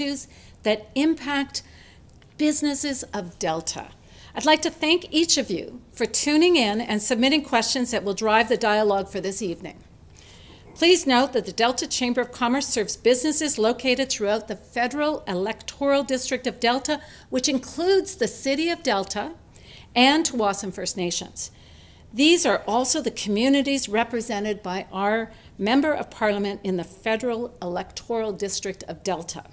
issues that impact businesses of Delta. I'd like to thank each of you for tuning in and submitting questions that will drive the dialogue for this evening. Please note that the Delta Chamber of Commerce serves businesses located throughout the Federal Electoral District of Delta, which includes the City of Delta and Tsawwassen First Nations. These are also the communities represented by our Member of Parliament in the Federal Electoral District of Delta.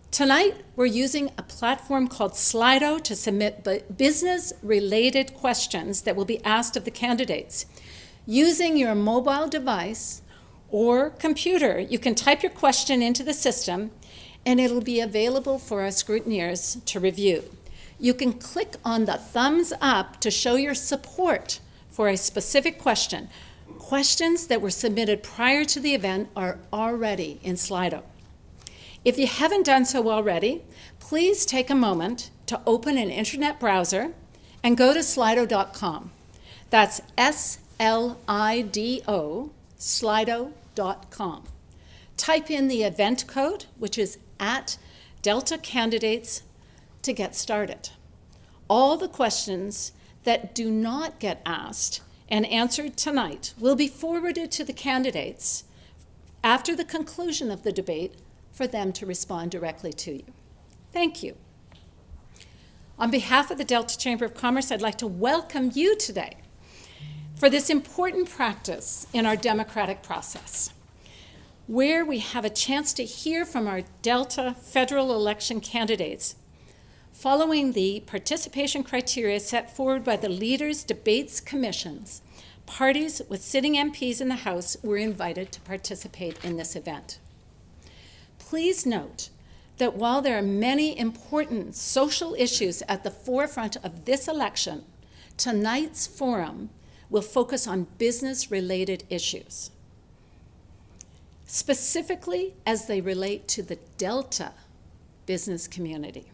Tonight, we're using a platform called Slido to submit business-related questions that will be asked of the candidates. Using your mobile device or computer, you can type your question into the system, and it'll be available for our scrutineers to review. You can click on the thumbs up to show your support for a specific question. Questions that were submitted prior to the event are already in Slido. If you haven't done so already, please take a moment to open an internet browser and go to slido.com. That's S-L-I-D-O, slido.com. Type in the event code, which is @Delta Candidates, to get started. All the questions that do not get asked and answered tonight will be forwarded to the candidates after the conclusion of the debate for them to respond directly to you. Thank you. On behalf of the Delta Chamber of Commerce, I'd like to welcome you today for this important practice in our democratic process, where we have a chance to hear from our Delta federal election candidates following the participation criteria set forward by the Leaders' Debates Commissions. Parties with sitting MPs in the House were invited to participate in this event. Please note that while there are many important social issues at the forefront of this election, tonight's forum will focus on business-related issues, specifically as they relate to the Delta business community.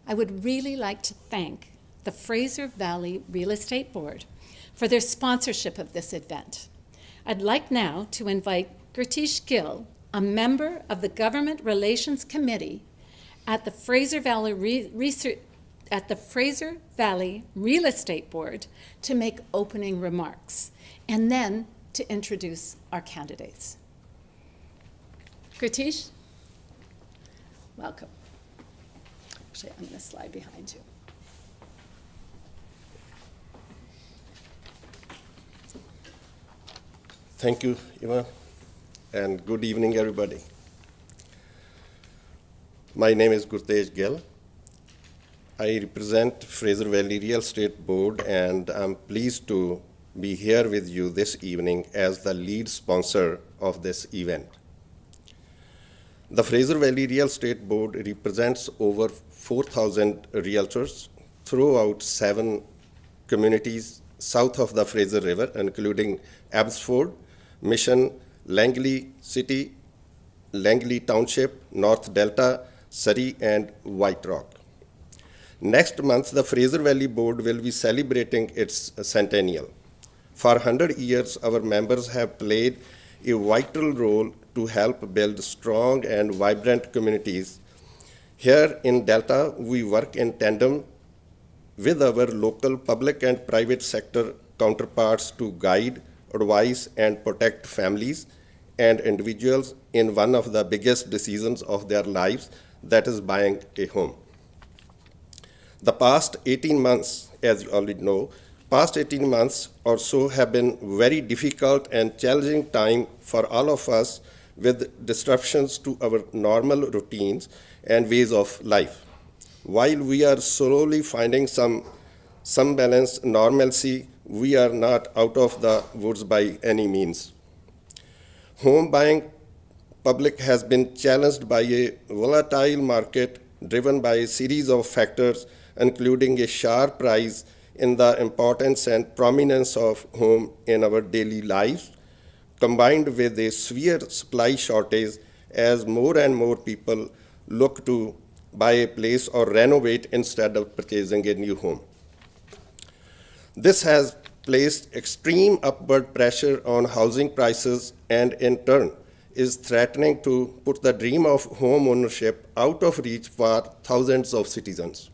I would really like to thank the Fraser Valley Real Estate Board for their sponsorship of this event. I'd like now to invite Girtish Gill, a member of the Government Relations Committee at the Fraser Valley Real Estate Board, to make opening remarks, and then to introduce our candidates. Girtish, welcome. Actually, I'm going to slide behind you. Thank you, Eva, and good evening, everybody. My name is Gurtej Gill. I represent Fraser Valley Real Estate Board, and I'm pleased to be here with you this evening as the lead sponsor of this event. The Fraser Valley Real Estate Board represents over 4,000 realtors throughout 7 communities south of the Fraser River, including Abbotsford, Mission, Langley City, Langley Township, North Delta, Surrey, and White Rock. Next month, the Fraser Valley Board will be celebrating its centennial. For 100 years, our members have played a vital role to help build strong and vibrant communities. Here in Delta, we work in tandem with our local public and private sector counterparts to guide, advise, and protect families and individuals in one of the biggest decisions of their lives, that is buying a home. The past 18 months, as you already know, past 18 months or so have been very difficult and challenging time for all of us, with disruptions to our normal routines and ways of life. While we are slowly finding some balance, normalcy, we are not out of the woods by any means. Home buying public has been challenged by a volatile market driven by a series of factors, including a sharp rise in the importance and prominence of home in our daily lives, combined with a severe supply shortage as more and more people look to buy a place or renovate instead of purchasing a new home. This has placed extreme upward pressure on housing prices and, in turn, is threatening to put the dream of home ownership out of reach for thousands of citizens.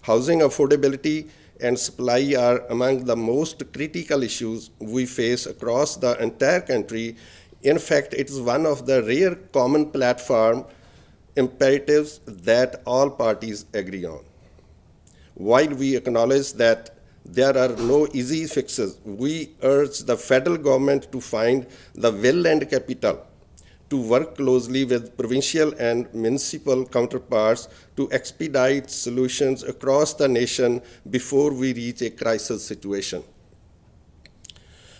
Housing affordability and supply are among the most critical issues we face across the entire country. In fact, it is one of the rare common platform imperatives that all parties agree on. While we acknowledge that there are no easy fixes, we urge the federal government to find the will and capital to work closely with provincial and municipal counterparts to expedite solutions across the nation before we reach a crisis situation.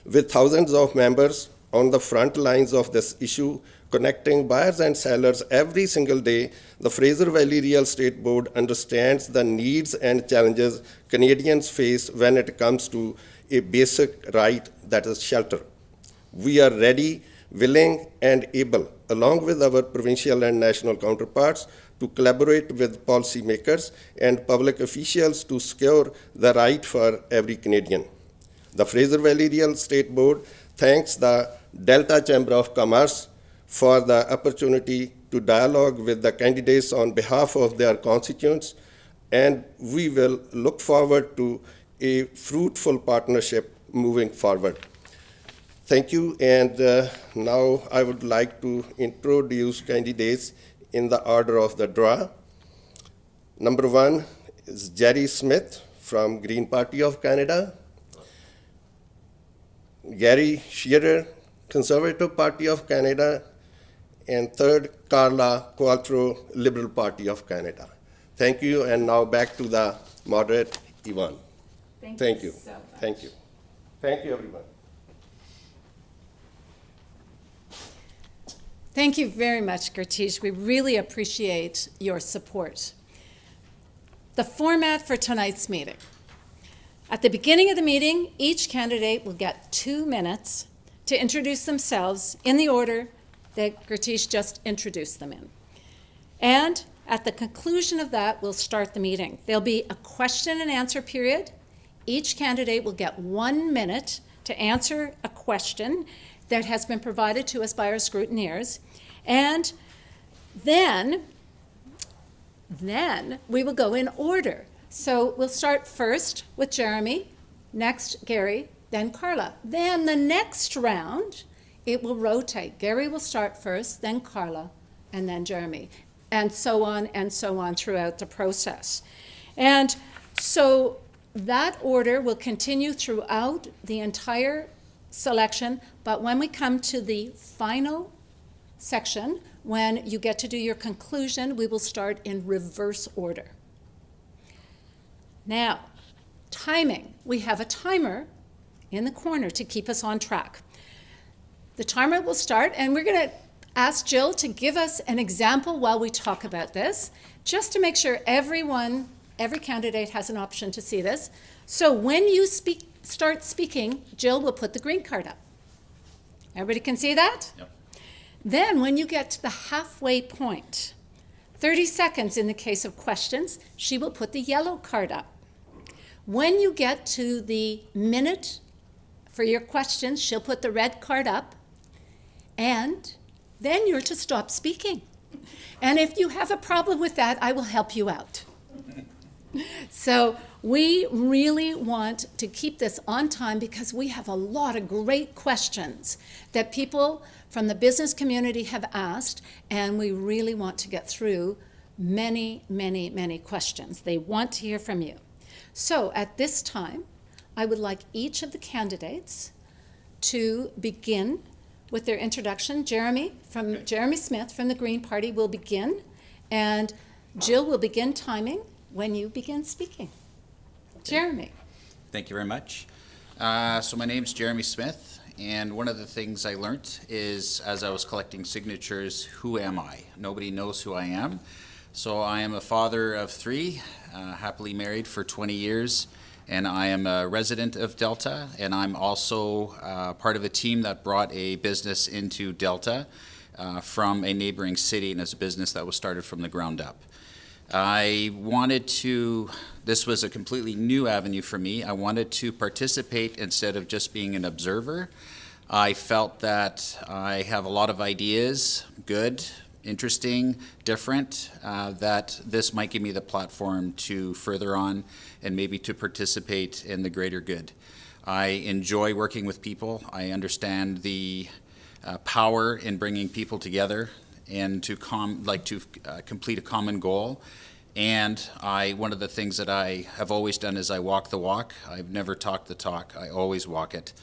With thousands of members on the front lines of this issue, connecting buyers and sellers every single day, the Fraser Valley Real Estate Board understands the needs and challenges Canadians face when it comes to a basic right, that is shelter. We are ready, willing, and able, along with our provincial and national counterparts, to collaborate with policymakers and public officials to secure the right for every Canadian. The Fraser Valley Real Estate Board thanks the Delta Chamber of Commerce for the opportunity to dialogue with the candidates on behalf of their constituents, and we will look forward to a fruitful partnership moving forward. Thank you, and now I would like to introduce candidates in the order of the draw. Number 1 is Jerry Smith from Green Party of Canada. Gary Shearer, Conservative Party of Canada, and third, Carla Qualtro, Liberal Party of Canada. Thank you, and now back to the moderate, Yvonne. Thank you. So much. Thank you. Thank you, everyone. Thank you very much, Gertish. We really appreciate your support. The format for tonight's meeting. At the beginning of the meeting, each candidate will get 2 minutes to introduce themselves in the order that Gertish just introduced them in. And at the conclusion of that, we'll start the meeting. There'll be a question and answer period. Each candidate will get 1 minute to answer a question that has been provided to us by our scrutineers. And then we will go in order. So we'll start first with Jeremy, next Gary, then Carla. Then the next round, it will rotate. Gary will start first, then Carla, and then Jeremy, and so on throughout the process. And so that order will continue throughout the entire selection, but when we come to the final section, when you get to do your conclusion, we will start in reverse order. Now, timing. We have a timer in the corner to keep us on track. The timer will start, and we're going to ask Jill to give us an example while we talk about this, just to make sure every candidate has an option to see this. So when you start speaking, Jill will put the green card up. Everybody can see that? Yep. Then when you get to the halfway point, 30 seconds in the case of questions, she will put the yellow card up. When you get to the minute for your questions, she'll put the red card up, and then you're to stop speaking. And if you have a problem with that, I will help you out. So we really want to keep this on time because we have a lot of great questions that people from the business community have asked, and we really want to get through many, many, many questions. They want to hear from you. So at this time, I would like each of the candidates to begin with their introduction. Jeremy Smith from the Green Party will begin, and Jill will begin timing when you begin speaking. Jeremy. Thank you very much. So my name's Jeremy Smith, and one of the things I learned is as I was collecting signatures, who am I? Nobody knows who I am. So I am a father of 3, happily married for 20 years, and I am a resident of Delta, and I'm also part of a team that brought a business into Delta from a neighboring city, and it's a business that was started from the ground up. This was a completely new avenue for me. I wanted to participate instead of just being an observer. I felt that I have a lot of ideas, good, interesting, different, that this might give me the platform to further on and maybe to participate in the greater good. I enjoy working with people. I understand the power in bringing people together and to complete a common goal. And one of the things that I have always done is I walk the walk. I've never talked the talk. I always walk it.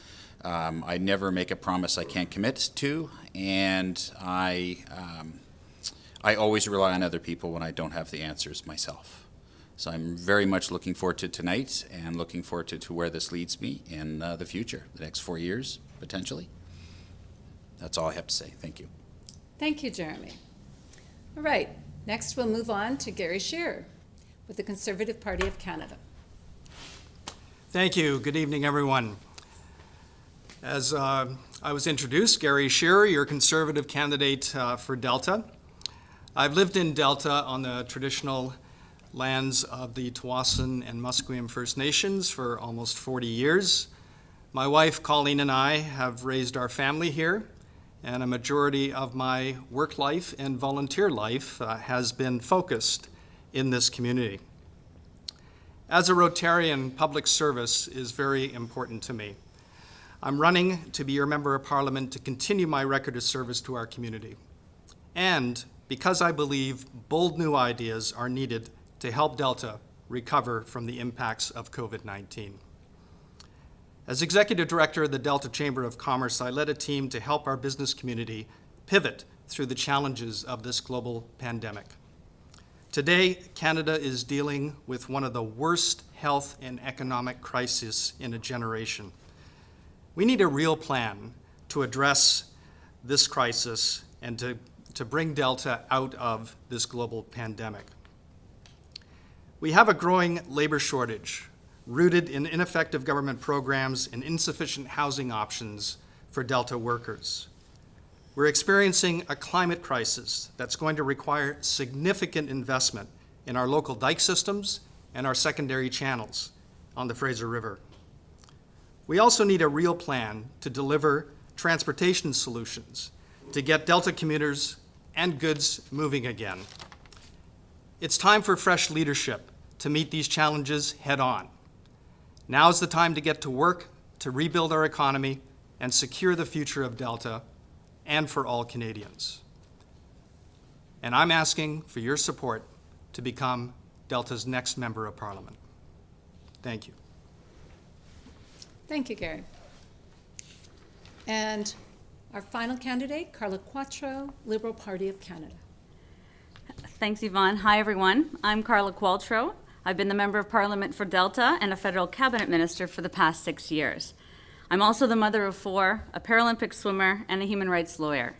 I never make a promise I can't commit to, and I always rely on other people when I don't have the answers myself. So I'm very much looking forward to tonight and looking forward to where this leads me in the future, the next 4 years, potentially. That's all I have to say. Thank you. Thank you, Jeremy. All right, next we'll move on to Gary Shearer with the Conservative Party of Canada. Thank you. Good evening, everyone. As I was introduced, Gary Shearer, your Conservative candidate for Delta. I've lived in Delta on the traditional lands of the Tsawwassen and Musqueam First Nations for almost 40 years. My wife, Colleen, and I have raised our family here, and a majority of my work life and volunteer life has been focused in this community. As a Rotarian, public service is very important to me. I'm running to be your Member of Parliament to continue my record of service to our community. And because I believe bold new ideas are needed to help Delta recover from the impacts of COVID-19. As Executive Director of the Delta Chamber of Commerce, I led a team to help our business community pivot through the challenges of this global pandemic. Today, Canada is dealing with one of the worst health and economic crises in a generation. We need a real plan to address this crisis and to bring Delta out of this global pandemic. We have a growing labor shortage rooted in ineffective government programs and insufficient housing options for Delta workers. We're experiencing a climate crisis that's going to require significant investment in our local dike systems and our secondary channels on the Fraser River. We also need a real plan to deliver transportation solutions to get Delta commuters and goods moving again. It's time for fresh leadership to meet these challenges head on. Now is the time to get to work to rebuild our economy and secure the future of Delta and for all Canadians. And I'm asking for your support to become Delta's next Member of Parliament. Thank you. Thank you, Gary. And our final candidate, Carla Quattro, Liberal Party of Canada. Thanks, Yvonne. Hi, everyone. I'm Carla Quattro. I've been the Member of Parliament for Delta and a federal cabinet minister for the past 6 years. I'm also the mother of 4, a Paralympic swimmer, and a human rights lawyer.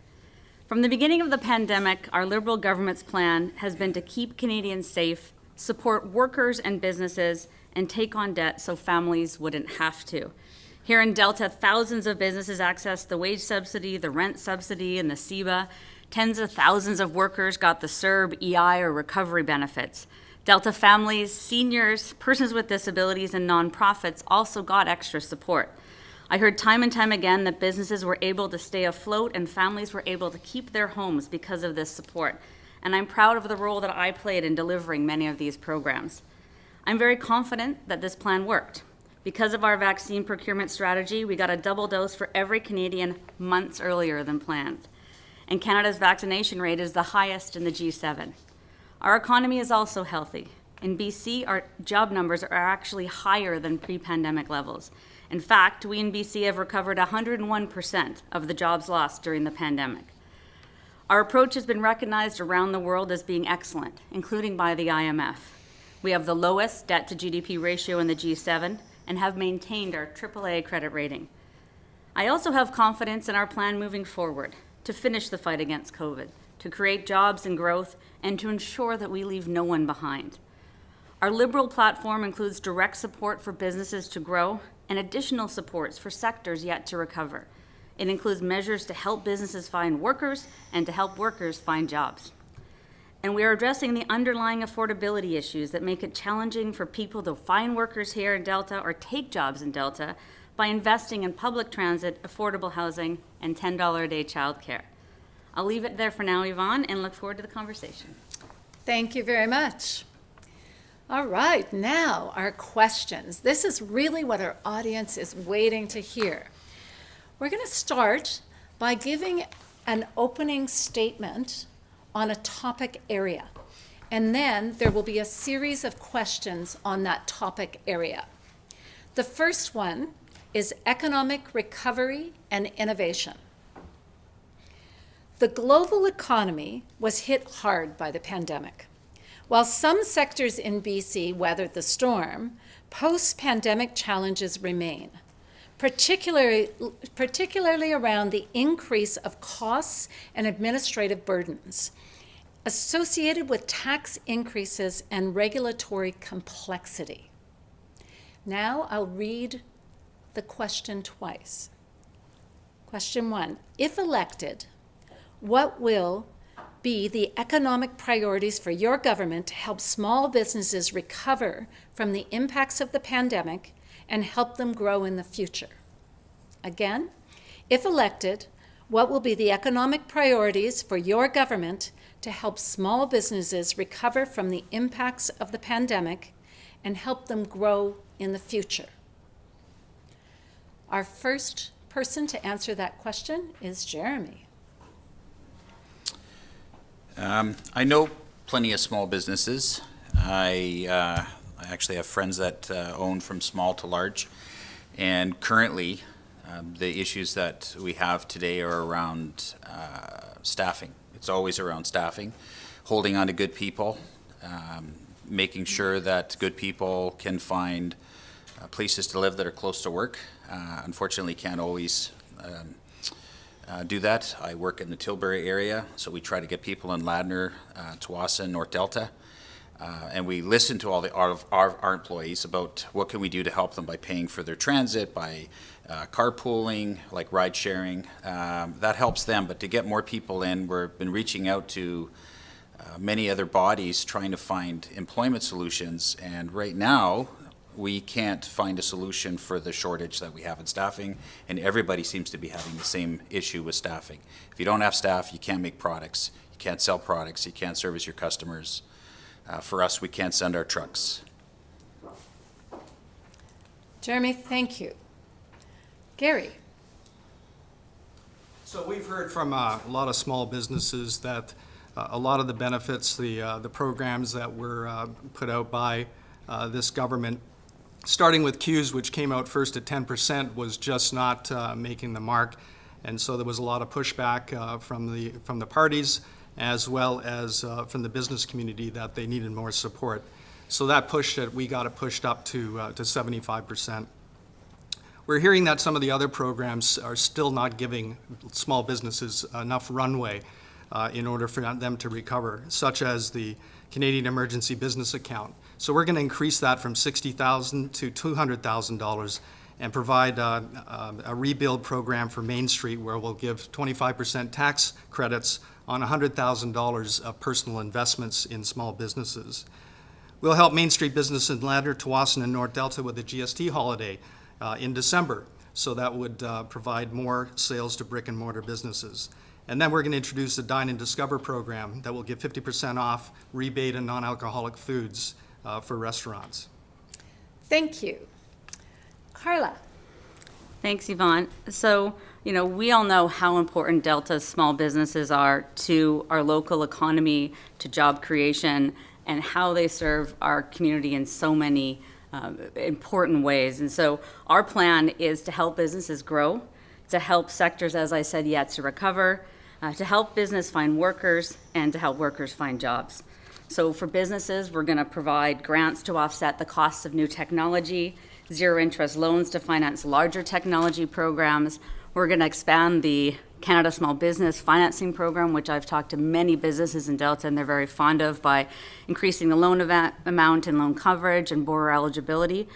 From the beginning of the pandemic, our Liberal government's plan has been to keep Canadians safe, support workers and businesses, and take on debt so families wouldn't have to. Here in Delta, thousands of businesses accessed the wage subsidy, the rent subsidy, and the CEBA. Tens of thousands of workers got the CERB, EI, or recovery benefits. Delta families, seniors, persons with disabilities, and nonprofits also got extra support. I heard time and time again that businesses were able to stay afloat and families were able to keep their homes because of this support. And I'm proud of the role that I played in delivering many of these programs. I'm very confident that this plan worked. Because of our vaccine procurement strategy, we got a double dose for every Canadian months earlier than planned. And Canada's vaccination rate is the highest in the G7. Our economy is also healthy. In BC, our job numbers are actually higher than pre-pandemic levels. In fact, we in BC have recovered 101% of the jobs lost during the pandemic. Our approach has been recognized around the world as being excellent, including by the IMF. We have the lowest debt to GDP ratio in the G7 and have maintained our AAA credit rating. I also have confidence in our plan moving forward to finish the fight against COVID, to create jobs and growth, and to ensure that we leave no one behind. Our Liberal platform includes direct support for businesses to grow and additional supports for sectors yet to recover. It includes measures to help businesses find workers and to help workers find jobs. And we are addressing the underlying affordability issues that make it challenging for people to find workers here in Delta or take jobs in Delta by investing in public transit, affordable housing, and $10 a day childcare. I'll leave it there for now, Yvonne, and look forward to the conversation. Thank you very much. All right, now our questions. This is really what our audience is waiting to hear. We're going to start by giving an opening statement on a topic area, and then there will be a series of questions on that topic area. The first one is economic recovery and innovation. The global economy was hit hard by the pandemic. While some sectors in BC weathered the storm, post-pandemic challenges remain, particularly around the increase of costs and administrative burdens associated with tax increases and regulatory complexity. Now I'll read the question twice. Question 1, if elected, what will be the economic priorities for your government to help small businesses recover from the impacts of the pandemic and help them grow in the future? Again, if elected, what will be the economic priorities for your government to help small businesses recover from the impacts of the pandemic and help them grow in the future? Our first person to answer that question is Jeremy. I know plenty of small businesses. I actually have friends that own from small to large, and currently the issues that we have today are around staffing. It's always around staffing, holding on to good people, making sure that good people can find places to live that are close to work. Unfortunately, can't always do that. I work in the Tilbury area, so we try to get people in Ladner, Tsawwassen, North Delta, and we listen to all of our employees about what can we do to help them by paying for their transit, by carpooling, like ride sharing. That helps them, but to get more people in, we've been reaching out to many other bodies trying to find employment solutions, and right now we can't find a solution for the shortage that we have in staffing, and everybody seems to be having the same issue with staffing. If you don't have staff, you can't make products, you can't sell products, you can't service your customers. For us, we can't send our trucks. Jeremy, thank you. Gary. So we've heard from a lot of small businesses that a lot of the benefits, the programs that were put out by this government, starting with Q's, which came out first at 10%, was just not making the mark. And so there was a lot of pushback from the parties, as well as from the business community, that they needed more support. So that pushed it, we got it pushed up to 75%. We're hearing that some of the other programs are still not giving small businesses enough runway in order for them to recover, such as the Canadian Emergency Business Account. So we're going to increase that from $60,000 to $200,000 and provide a rebuild program for Main Street, where we'll give 25% tax credits on $100,000 of personal investments in small businesses. We'll help Main Street business in Ladner, Tsawwassen, and North Delta with a GST holiday in December. So that would provide more sales to brick and mortar businesses. And then we're going to introduce the Dine and Discover program that will give 50% off rebate and non-alcoholic foods for restaurants. Thank you. Carla. Thanks, Yvonne. So, we all know how important Delta's small businesses are to our local economy, to job creation, and how they serve our community in so many important ways. And so our plan is to help businesses grow, to help sectors, as I said, yet to recover, to help business find workers, and to help workers find jobs. So for businesses, we're going to provide grants to offset the costs of new technology, zero-interest loans to finance larger technology programs. We're going to expand the Canada Small Business Financing Program, which I've talked to many businesses in Delta and they're very fond of, by increasing the loan amount and loan coverage and borrower eligibility.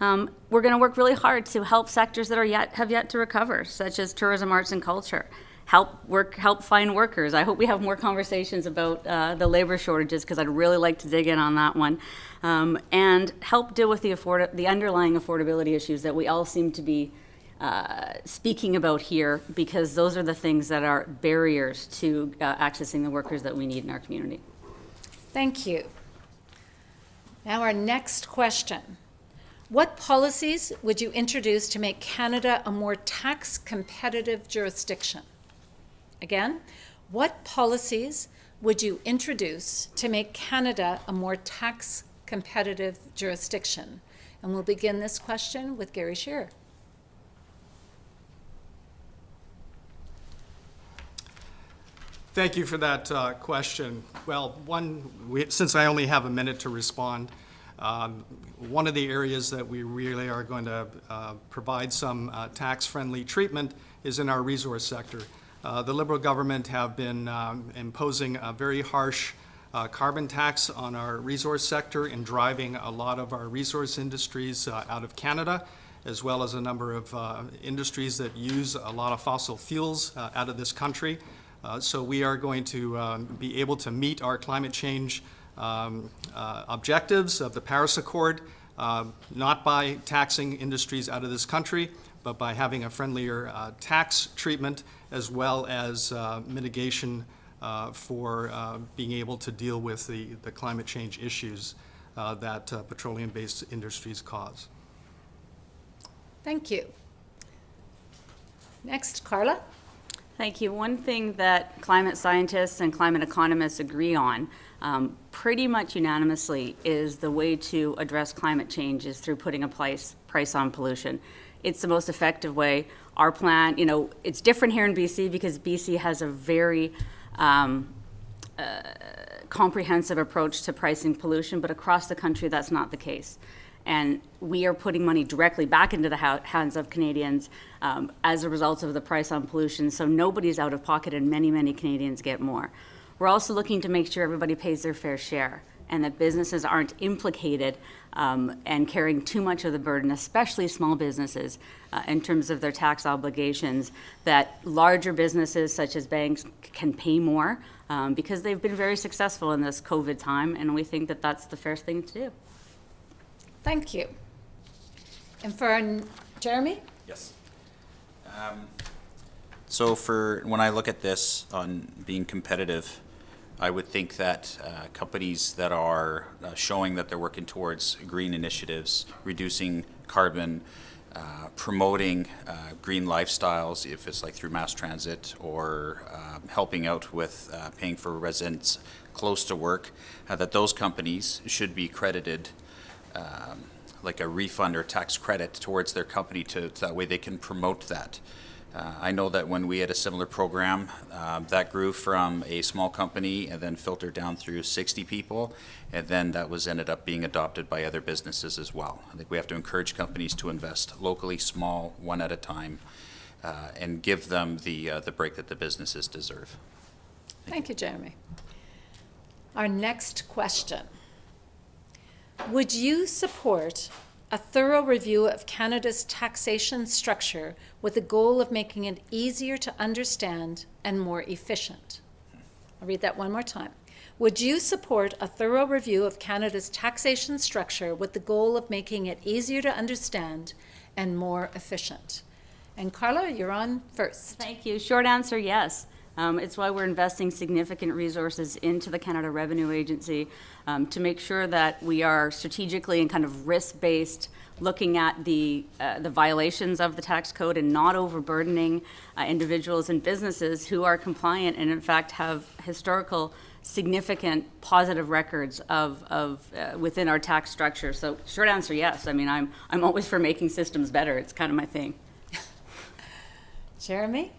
We're going to work really hard to help sectors that have yet to recover, such as tourism, arts, and culture. Help find workers. I hope we have more conversations about the labor shortages, because I'd really like to dig in on that one, and help deal with the underlying affordability issues that we all seem to be speaking about here, because those are the things that are barriers to accessing the workers that we need in our community. Thank you. Now our next question. What policies would you introduce to make Canada a more tax competitive jurisdiction? Again, what policies would you introduce to make Canada a more tax competitive jurisdiction? And we'll begin this question with Gary Shearer. Thank you for that question. Well, since I only have a minute to respond, one of the areas that we really are going to provide some tax-friendly treatment is in our resource sector. The Liberal government have been imposing a very harsh carbon tax on our resource sector and driving a lot of our resource industries out of Canada, as well as a number of industries that use a lot of fossil fuels out of this country. So we are going to be able to meet our climate change objectives of the Paris Accord, not by taxing industries out of this country, but by having a friendlier tax treatment, as well as mitigation for being able to deal with the climate change issues that petroleum-based industries cause. Thank you. Next, Carla. Thank you. One thing that climate scientists and climate economists agree on pretty much unanimously is the way to address climate change is through putting a price on pollution. It's the most effective way. Our plan, it's different here in BC because BC has a very comprehensive approach to pricing pollution, but across the country that's not the case. And we are putting money directly back into the hands of Canadians as a result of the price on pollution, so nobody's out of pocket and many, many Canadians get more. We're also looking to make sure everybody pays their fair share and that businesses aren't implicated and carrying too much of the burden, especially small businesses, in terms of their tax obligations, that larger businesses such as banks can pay more because they've been very successful in this COVID time, and we think that that's the fair thing to do. Thank you. And for Jeremy? Yes. So when I look at this on being competitive, I would think that companies that are showing that they're working towards green initiatives, reducing carbon, promoting green lifestyles, if it's like through mass transit or helping out with paying for residents close to work, that those companies should be credited like a refund or tax credit towards their company so that way they can promote that. I know that when we had a similar program, that grew from a small company and then filtered down through 60 people, and then that ended up being adopted by other businesses as well. I think we have to encourage companies to invest locally, small, one at a time, and give them the break that the businesses deserve. Thank you, Jeremy. Our next question. Would you support a thorough review of Canada's taxation structure with the goal of making it easier to understand and more efficient? I'll read that one more time. Would you support a thorough review of Canada's taxation structure with the goal of making it easier to understand and more efficient? And Carla, you're on first. Thank you. Short answer, yes. It's why we're investing significant resources into the Canada Revenue Agency to make sure that we are strategically and kind of risk-based looking at the violations of the tax code and not overburdening individuals and businesses who are compliant and in fact have historical significant positive records of within our tax structure. So short answer, yes. I mean, I'm always for making systems better. It's kind of my thing. Jeremy?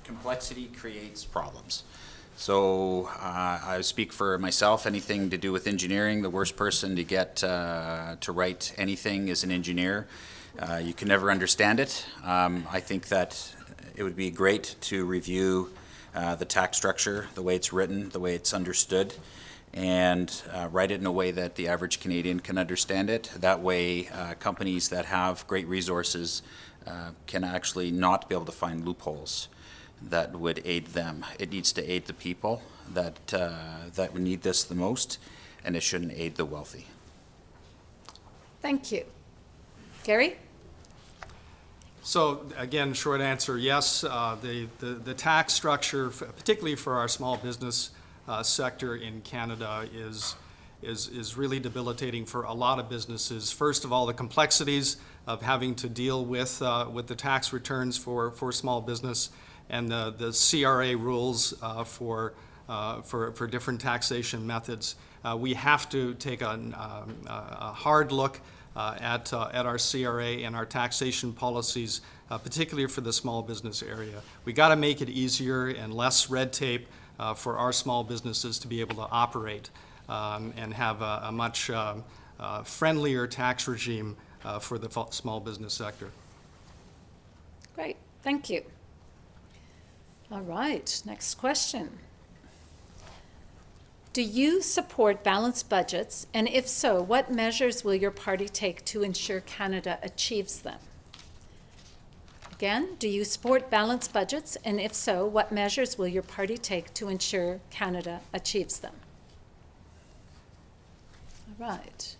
Complexity creates problems. So I speak for myself. Anything to do with engineering, the worst person to get to write anything is an engineer. You can never understand it. I think that it would be great to review the tax structure, the way it's written, the way it's understood, and write it in a way that the average Canadian can understand it. That way, companies that have great resources can actually not be able to find loopholes that would aid them. It needs to aid the people that need this the most, and it shouldn't aid the wealthy. Thank you. Gary? So again, short answer, yes. The tax structure, particularly for our small business sector in Canada, is really debilitating for a lot of businesses. First of all, the complexities of having to deal with the tax returns for small business and the CRA rules for different taxation methods. We have to take a hard look at our CRA and our taxation policies, particularly for the small business area. We got to make it easier and less red tape for our small businesses to be able to operate and have a much friendlier tax regime for the small business sector. Great, thank you. All right, next question. Do you support balanced budgets? And if so, what measures will your party take to ensure Canada achieves them? Again, do you support balanced budgets? And if so, what measures will your party take to ensure Canada achieves them? All right.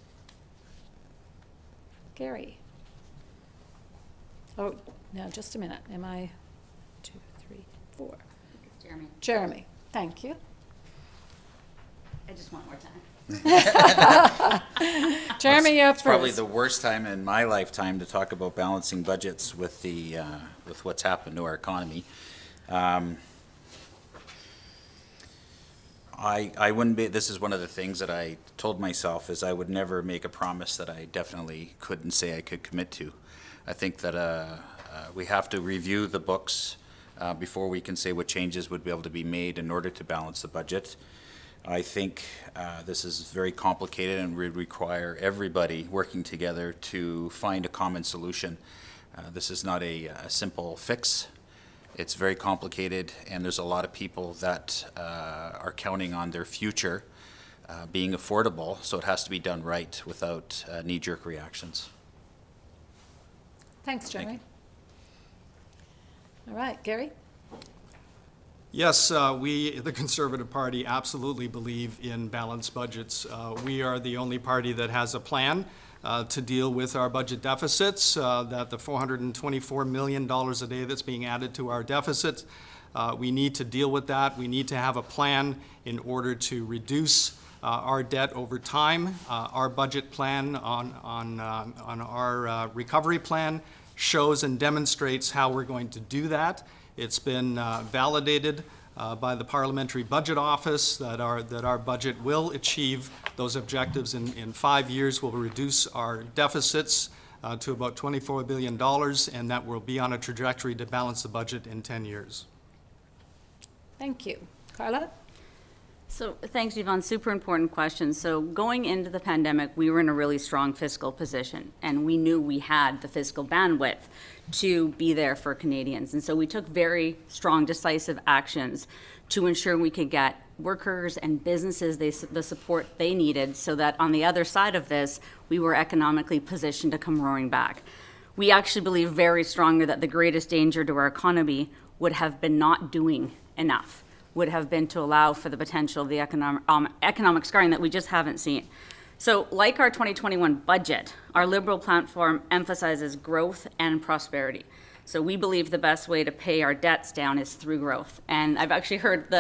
Gary. Oh, no, just a minute. Am I 2, 3, 4? Jeremy, Jeremy, thank you. I just want more time. Jeremy, you're It's probably first. the worst time in my lifetime to talk about balancing budgets with with what's happened to our economy. I wouldn't be, this is one of the things that I told myself, is I would never make a promise that I definitely couldn't say I could commit to. I think that we have to review the books before we can say what changes would be able to be made in order to balance the budget. I think this is very complicated and would require everybody working together to find a common solution. This is not a simple fix. It's very complicated, and there's a lot of people that are counting on their future being affordable, so it has to be done right without knee-jerk reactions. Thanks, Jeremy. All right, Gary? Yes, we, the Conservative Party, absolutely believe in balanced budgets. We are the only party that has a plan to deal with our budget deficits, that the $424 million a day that's being added to our deficits. We need to deal with that. We need to have a plan in order to reduce our debt over time. Our budget plan on our recovery plan shows and demonstrates how we're going to do that. It's been validated by the Parliamentary Budget Office that our budget will achieve those objectives. In 5 years, we'll reduce our deficits to about $24 billion, and that we'll be on a trajectory to balance the budget in 10 years. Thank you. Carla? So thanks, Yvonne. Super important question. So going into the pandemic, we were in a really strong fiscal position, and we knew we had the fiscal bandwidth to be there for Canadians. And so we took very strong, decisive actions to ensure we could get workers and businesses the support they needed, so that on the other side of this, we were economically positioned to come roaring back. We actually believe very strongly that the greatest danger to our economy would have been not doing enough, would have been to allow for the potential of the economic scarring that we just haven't seen. So like our 2021 budget, our Liberal platform emphasizes growth and prosperity. So we believe the best way to pay our debts down is through growth. And I've actually heard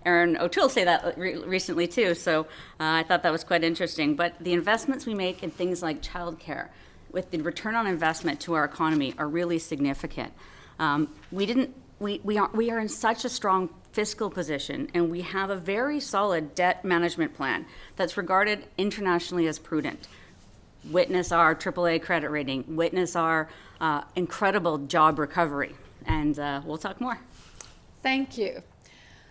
Aaron O'Toole say that recently too, so I thought that was quite interesting. But the investments we make in things like childcare, with the return on investment to our economy, are really significant. We are in such a strong fiscal position, and we have a very solid debt management plan that's regarded internationally as prudent. Witness our AAA credit rating, witness our incredible job recovery, and we'll talk more. Thank you.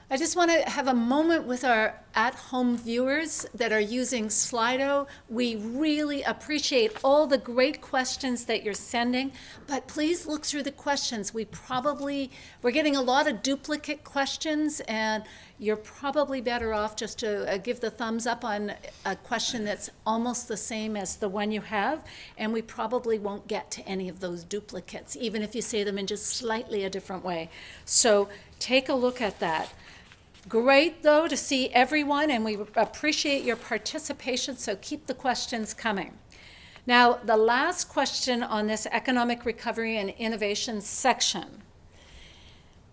I just want to have a moment with our at-home viewers that are using Slido. We really appreciate all the great questions that you're sending, but please look through the questions. We're getting a lot of duplicate questions, and you're probably better off just to give the thumbs up on a question that's almost the same as the one you have, and we probably won't get to any of those duplicates, even if you say them in just slightly a different way. So take a look at that. Great, though, to see everyone, and we appreciate your participation, so keep the questions coming. Now, the last question on this economic recovery and innovation section.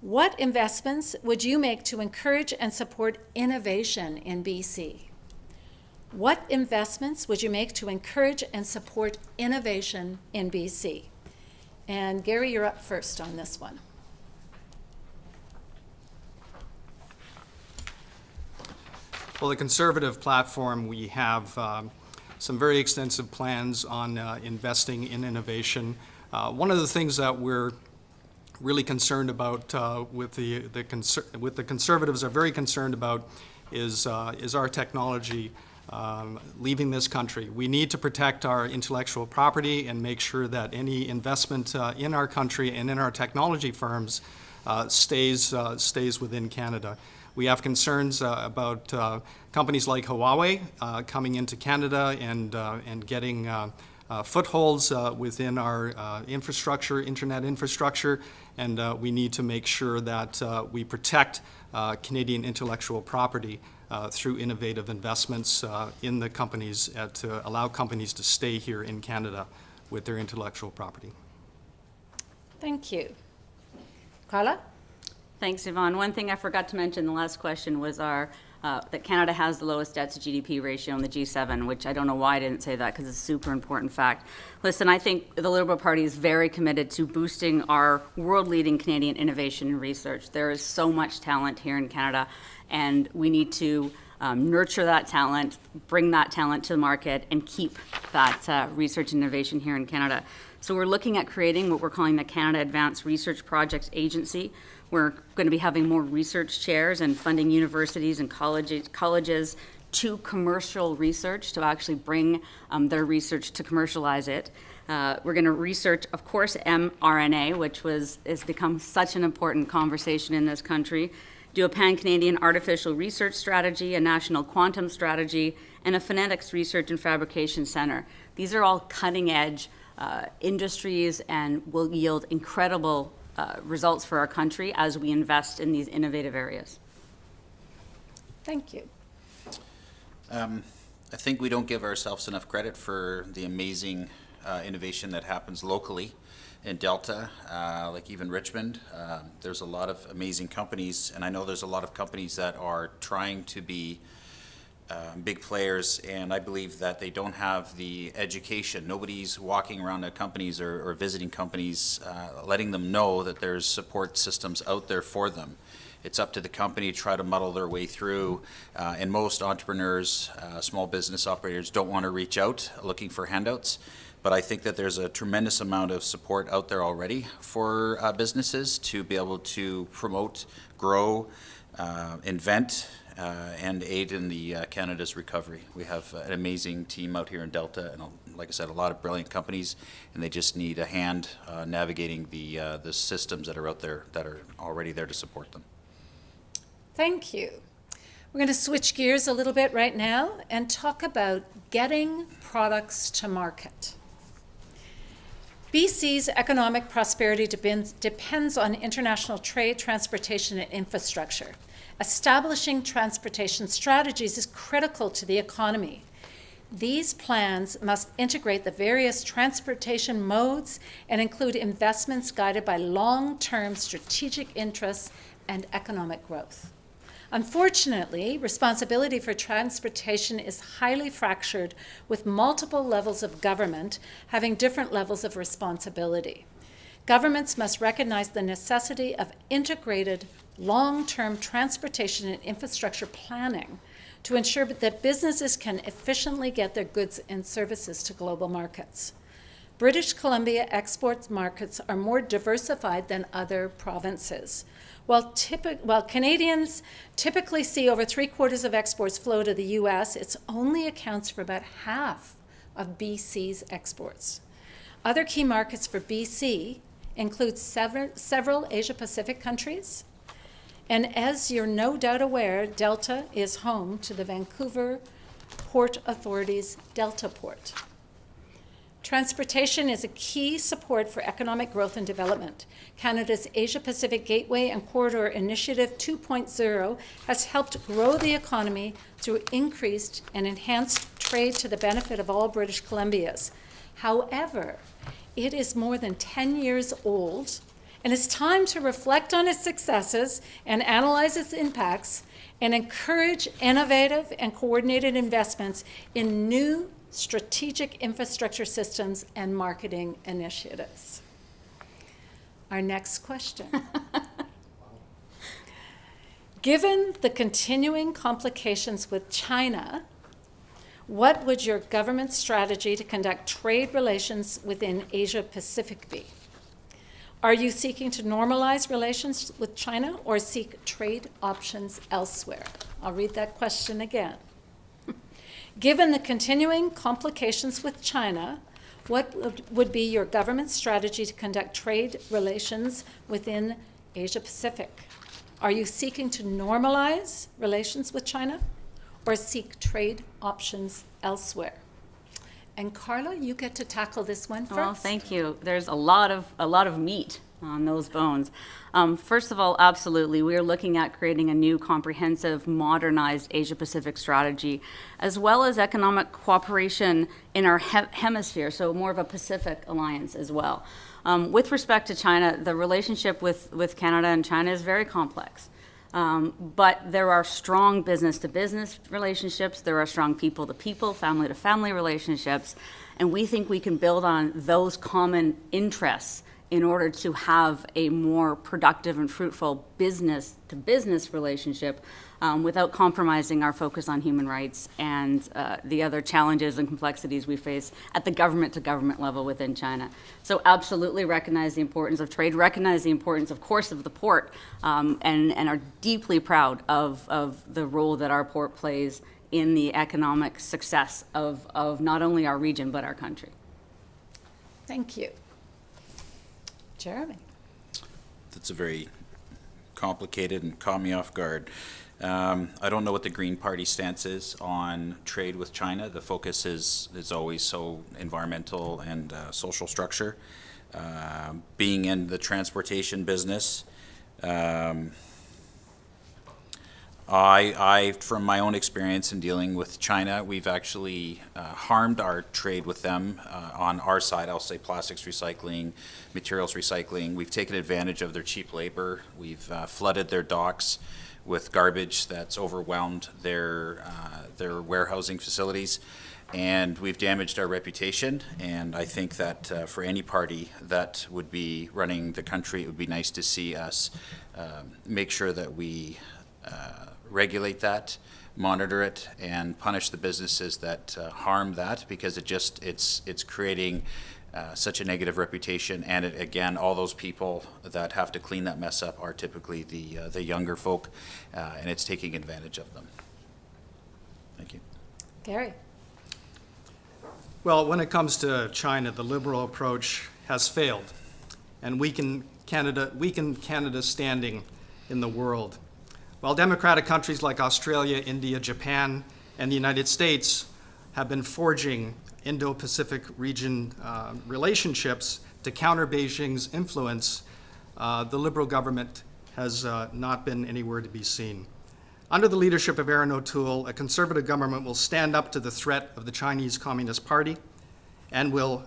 What investments would you make to encourage and support innovation in BC? What investments would you make to encourage and support innovation in BC? And Gary, you're up first on this one. Well, the Conservative platform, we have some very extensive plans on investing in innovation. One of the things that we're really concerned about with the Conservatives are very concerned about is our technology leaving this country. We need to protect our intellectual property and make sure that any investment in our country and in our technology firms stays within Canada. We have concerns about companies like Huawei coming into Canada and getting footholds within our infrastructure, internet infrastructure, and we need to make sure that we protect Canadian intellectual property through innovative investments in the companies to allow companies to stay here in Canada with their intellectual property. Thank you. Carla? Thanks, Yvonne. One thing I forgot to mention in the last question was that Canada has the lowest debt to GDP ratio in the G7, which I don't know why I didn't say that because it's a super important fact. Listen, I think the Liberal Party is very committed to boosting our world-leading Canadian innovation and research. There is so much talent here in Canada, and we need to nurture that talent, bring that talent to the market, and keep that research and innovation here in Canada. So we're looking at creating what we're calling the Canada Advanced Research Projects Agency. We're going to be having more research chairs and funding universities and colleges to commercial research to actually bring their research to commercialize it. We're going to research, of course, mRNA, which has become such an important conversation in this country, do a pan-Canadian artificial research strategy, a national quantum strategy, and a phonetics research and fabrication center. These are all cutting-edge industries and will yield incredible results for our country as we invest in these innovative areas. Thank you. I think we don't give ourselves enough credit for the amazing innovation that happens locally in Delta, like even Richmond. There's a lot of amazing companies, and I know there's a lot of companies that are trying to be big players, and I believe that they don't have the education. Nobody's walking around at companies or visiting companies letting them know that there's support systems out there for them. It's up to the company to try to muddle their way through, and most entrepreneurs, small business operators don't want to reach out looking for handouts. But I think that there's a tremendous amount of support out there already for businesses to be able to promote, grow, invent, and aid in the Canada's recovery. We have an amazing team out here in Delta, and like I said, a lot of brilliant companies, and they just need a hand navigating the systems that are out there that are already there to support them. Thank you. We're going to switch gears a little bit right now and talk about getting products to market. BC's economic prosperity depends on international trade, transportation, and infrastructure. Establishing transportation strategies is critical to the economy. These plans must integrate the various transportation modes and include investments guided by long-term strategic interests and economic growth. Unfortunately, responsibility for transportation is highly fractured, with multiple levels of government having different levels of responsibility. Governments must recognize the necessity of integrated long-term transportation and infrastructure planning to ensure that businesses can efficiently get their goods and services to global markets. British Columbia export markets are more diversified than other provinces. While Canadians typically see over 3/4 of exports flow to the U.S., it only accounts for about half of BC's exports. Other key markets for BC include several Asia-Pacific countries, and as you're no doubt aware, Delta is home to the Vancouver Port Authority's Delta Port. Transportation is a key support for economic growth and development. Canada's Asia-Pacific Gateway and Corridor Initiative 2.0 has helped grow the economy through increased and enhanced trade to the benefit of all British Columbians. However, it is more than 10 years old, and it's time to reflect on its successes and analyze its impacts and encourage innovative and coordinated investments in new strategic infrastructure systems and marketing initiatives. Our next question. Given the continuing complications with China, what would your government's strategy to conduct trade relations within Asia-Pacific be? Are you seeking to normalize relations with China or seek trade options elsewhere? I'll read that question again. Given the continuing complications with China, what would be your government's strategy to conduct trade relations within Asia-Pacific? Are you seeking to normalize relations with China or seek trade options elsewhere? And Carla, you get to tackle this one first. Well, thank you. There's a lot of meat on those bones. First of all, absolutely, we are looking at creating a new comprehensive, modernized Asia-Pacific strategy, as well as economic cooperation in our hemisphere, so more of a Pacific alliance as well. With respect to China, the relationship with Canada and China is very complex. But there are strong business-to-business relationships, there are strong people-to-people, family-to-family relationships, and we think we can build on those common interests in order to have a more productive and fruitful business-to-business relationship without compromising our focus on human rights and the other challenges and complexities we face at the government-to-government level within China. So absolutely recognize the importance of trade, recognize the importance, of course, of the port, and are deeply proud of the role that our port plays in the economic success of not only our region, but our country. Thank you. Jeremy. That's a very complicated and caught me off guard. I don't know what the Green Party stance is on trade with China. The focus is always so environmental and social structure. Being in the transportation business, from my own experience in dealing with China, we've actually harmed our trade with them on our side. I'll say plastics recycling, materials recycling. We've taken advantage of their cheap labor. We've flooded their docks with garbage that's overwhelmed their warehousing facilities, and we've damaged our reputation. And I think that for any party that would be running the country, it would be nice to see us make sure that we regulate that, monitor it, and punish the businesses that harm that, because it's creating such a negative reputation. And again, all those people that have to clean that mess up are typically the younger folk, and it's taking advantage of them. Thank you. Gary. Well, when it comes to China, the liberal approach has failed and weakened Canada's standing in the world. While democratic countries like Australia, India, Japan, and the United States have been forging Indo-Pacific region relationships to counter Beijing's influence, the Liberal government has not been anywhere to be seen. Under the leadership of Erin O'Toole, a Conservative government will stand up to the threat of the Chinese Communist Party and will,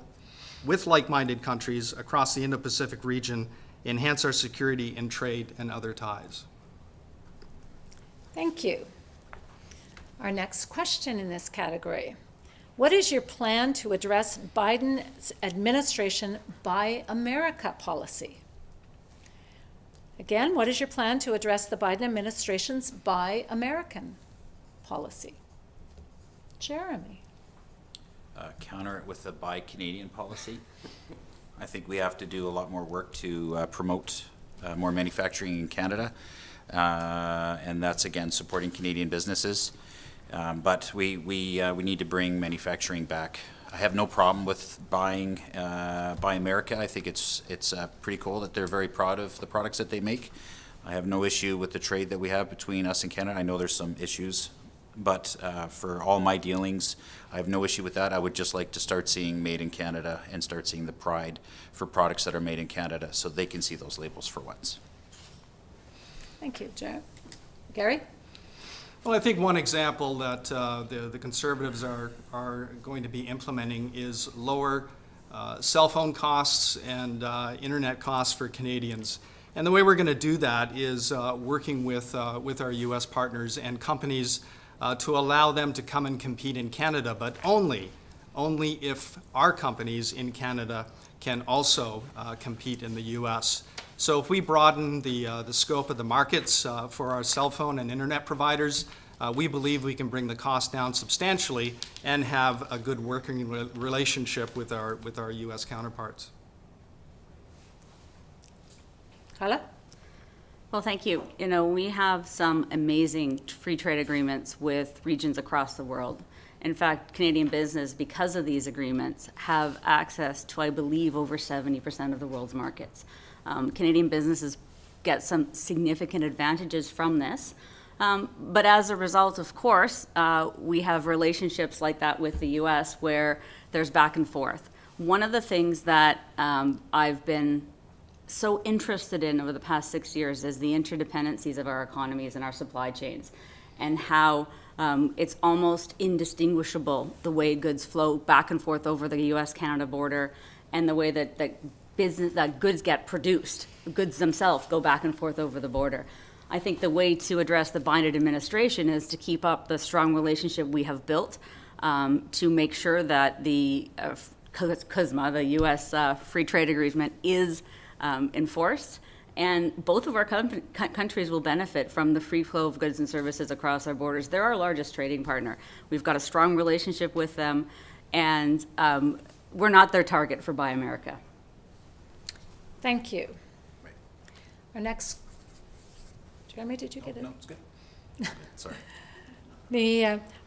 with like-minded countries across the Indo-Pacific region, enhance our security in trade and other ties. Thank you. Our next question in this category. What is your plan to address Biden's administration Buy America policy? Again, what is your plan to address the Biden administration's Buy American policy? Jeremy. Counter it with the Buy Canadian policy. I think we have to do a lot more work to promote more manufacturing in Canada. And that's, again, supporting Canadian businesses. But we need to bring manufacturing back. I have no problem with buying Buy America. I think it's pretty cool that they're very proud of the products that they make. I have no issue with the trade that we have between us and Canada. I know there's some issues, but for all my dealings, I have no issue with that. I would just like to start seeing Made in Canada and start seeing the pride for products that are made in Canada, so they can see those labels for once. Thank you, Joe. Gary? Well, I think one example that the Conservatives are going to be implementing is lower cell phone costs and internet costs for Canadians. And the way we're going to do that is working with our U.S. partners and companies to allow them to come and compete in Canada, but only if our companies in Canada can also compete in the U.S. So if we broaden the scope of the markets for our cell phone and internet providers, we believe we can bring the cost down substantially and have a good working relationship with our U.S. counterparts. Carla? Well, thank you. You know, we have some amazing free trade agreements with regions across the world. In fact, Canadian business, because of these agreements, have access to, I believe, over 70% of the world's markets. Canadian businesses get some significant advantages from this. But as a result, of course, we have relationships like that with the U.S. where there's back and forth. One of the things that I've been so interested in over the past 6 years is the interdependencies of our economies and our supply chains, and how it's almost indistinguishable the way goods flow back and forth over the U.S.-Canada border, and the way that goods get produced. Goods themselves go back and forth over the border. I think the way to address the Biden administration is to keep up the strong relationship we have built to make sure that the CUSMA, the U.S. Free Trade Agreement, is enforced. And both of our countries will benefit from the free flow of goods and services across our borders. They're our largest trading partner. We've got a strong relationship with them, and we're not their target for Buy America. Thank you. Our next, Jeremy, did you get it? No, it's good. Sorry.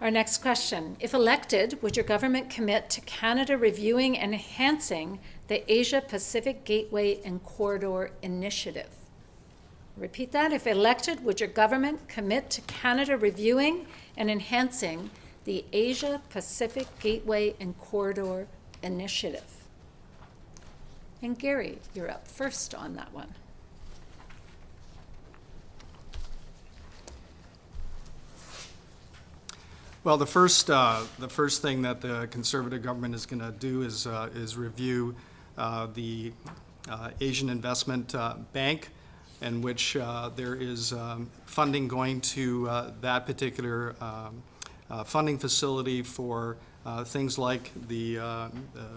Our next question. If elected, would your government commit to Canada reviewing and enhancing the Asia-Pacific Gateway and Corridor Initiative? Repeat that. If elected, would your government commit to Canada reviewing and enhancing the Asia-Pacific Gateway and Corridor Initiative? And Gary, you're up first on that one. Well, the first thing that the Conservative government is going to do is review the Asian Investment Bank, in which there is funding going to that particular funding facility for things like the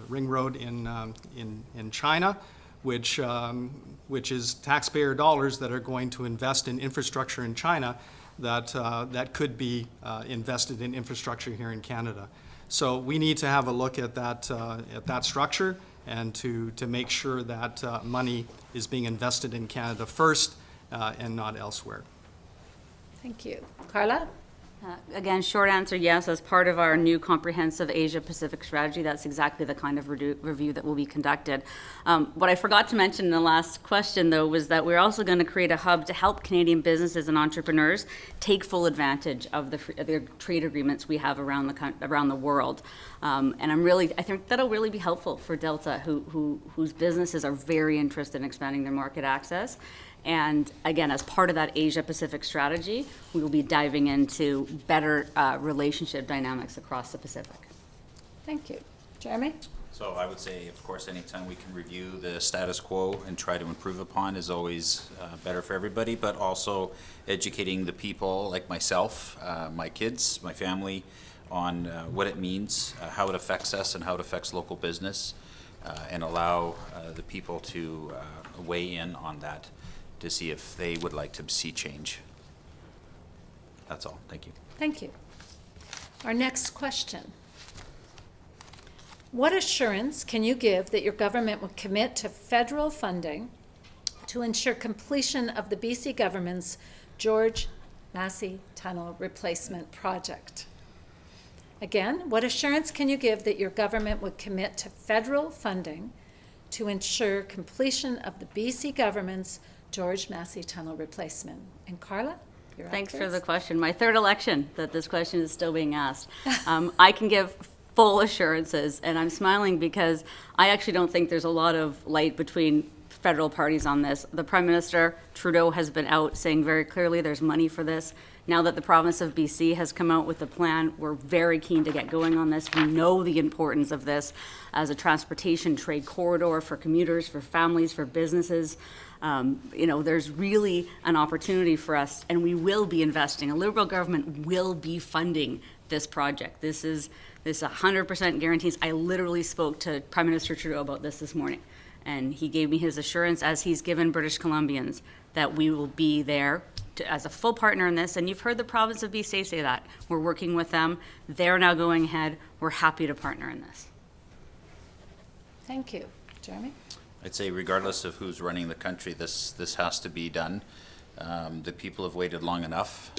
ring road in China, which is taxpayer dollars that are going to invest in infrastructure in China that could be invested in infrastructure here in Canada. So we need to have a look at that structure, and to make sure that money is being invested in Canada first and not elsewhere. Thank you. Carla? Again, short answer, yes. As part of our new comprehensive Asia-Pacific strategy, that's exactly the kind of review that will be conducted. What I forgot to mention in the last question, though, was that we're also going to create a hub to help Canadian businesses and entrepreneurs take full advantage of the trade agreements we have around the world. And I think that'll really be helpful for Delta, whose businesses are very interested in expanding their market access. And again, as part of that Asia-Pacific strategy, we will be diving into better relationship dynamics across the Pacific. Thank you. Jeremy? So I would say, of course, anytime we can review the status quo and try to improve upon is always better for everybody, but also educating the people like myself, my kids, my family, on what it means, how it affects us and how it affects local business, and allow the people to weigh in on that, to see if they would like to see change. That's all. Thank you. Thank you. Our next question. What assurance can you give that your government will commit to federal funding to ensure completion of the BC government's George Massey Tunnel Replacement Project? Again, what assurance can you give that your government would commit to federal funding to ensure completion of the BC government's George Massey Tunnel Replacement? And Carla, you're up Thanks first. for the question. My third election that this question is still being asked. I can give full assurances, and I'm smiling because I actually don't think there's a lot of light between federal parties on this. The Prime Minister, Trudeau, has been out saying very clearly there's money for this. Now that the province of BC has come out with a plan, we're very keen to get going on this. We know the importance of this as a transportation trade corridor for commuters, for families, for businesses. There's really an opportunity for us, and we will be investing. A Liberal government will be funding this project. This 100% guarantees. I literally spoke to Prime Minister Trudeau about this morning, and he gave me his assurance, as he's given British Columbians, that we will be there as a full partner in this. And you've heard the province of BC say that. We're working with them. They're now going ahead. We're happy to partner in this. Thank you. Jeremy? I'd say regardless of who's running the country, this has to be done. The people have waited long enough.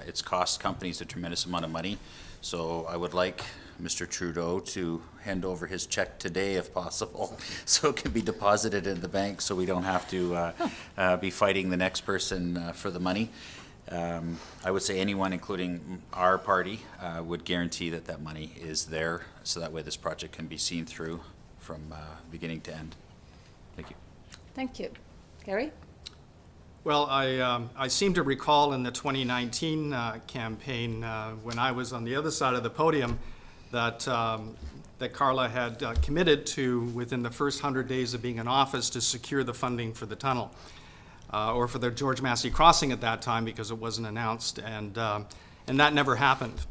It's cost companies a tremendous amount of money. So I would like Mr. Trudeau to hand over his check today if possible, so it can be deposited in the bank so we don't have to be fighting the next person for the money. I would say anyone, including our party, would guarantee that that money is there, so that way this project can be seen through from beginning to end. Thank you. Thank you. Gary? Well, I seem to recall in the 2019 campaign, when I was on the other side of the podium, that Carla had committed to, within the first 100 days of being in office, to secure the funding for the tunnel, or for the George Massey Crossing at that time, because it wasn't announced, and that never happened.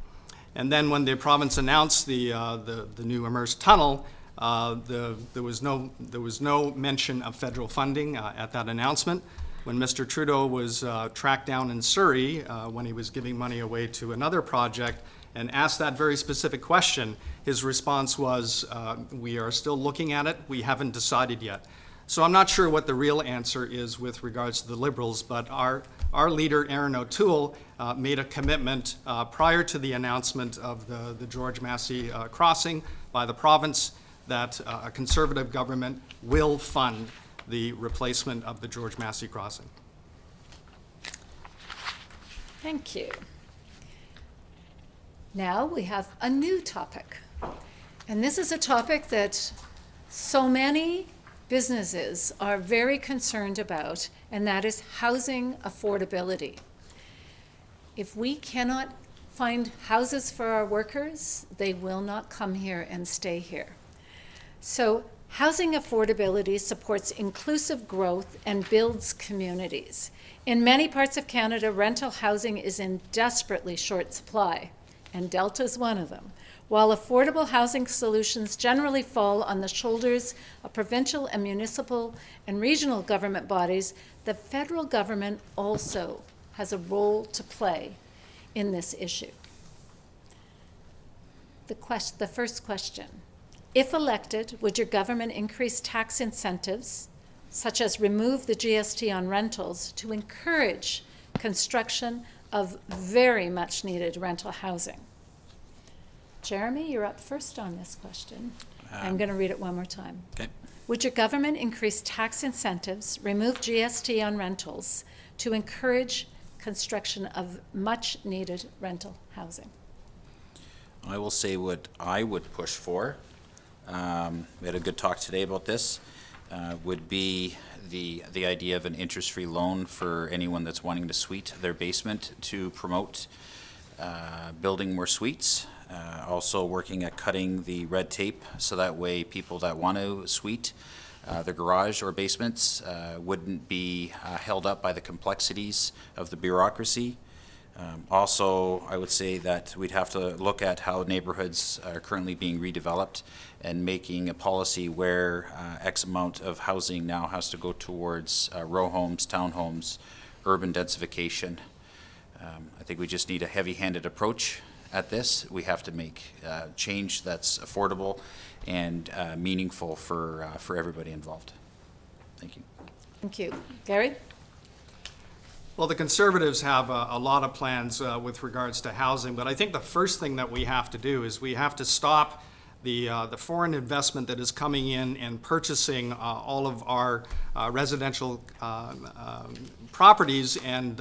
And then when the province announced the new immersed tunnel, there was no mention of federal funding at that announcement. When Mr. Trudeau was tracked down in Surrey, when he was giving money away to another project, and asked that very specific question, his response was, we are still looking at it, we haven't decided yet. So I'm not sure what the real answer is with regards to the Liberals, but our leader, Aaron O'Toole, made a commitment prior to the announcement of the George Massey crossing by the province that a Conservative government will fund the replacement of the George Massey crossing. Thank you. Now we have a new topic. And this is a topic that so many businesses are very concerned about, and that is housing affordability. If we cannot find houses for our workers, they will not come here and stay here. So housing affordability supports inclusive growth and builds communities. In many parts of Canada, rental housing is in desperately short supply, and Delta is one of them. While affordable housing solutions generally fall on the shoulders of provincial and municipal and regional government bodies, the federal government also has a role to play in this issue. The first question: if elected, would your government increase tax incentives, such as remove the GST on rentals, to encourage construction of very much needed rental housing? Jeremy, you're up first on this question. I'm going to read it one more time. Okay. Would your government increase tax incentives, remove GST on rentals, to encourage construction of much needed rental housing? I will say what I would push for. We had a good talk today about this. Would be the idea of an interest-free loan for anyone that's wanting to suite their basement to promote building more suites. Also working at cutting the red tape, so that way people that want to suite their garage or basements wouldn't be held up by the complexities of the bureaucracy. Also, I would say that we'd have to look at how neighborhoods are currently being redeveloped and making a policy where X amount of housing now has to go towards row homes, townhomes, urban densification. I think we just need a heavy-handed approach at this. We have to make change that's affordable and meaningful for everybody involved. Thank you. Thank you. Gary? Well, the Conservatives have a lot of plans with regards to housing, but I think the first thing that we have to do is we have to stop the foreign investment that is coming in and purchasing all of our residential properties and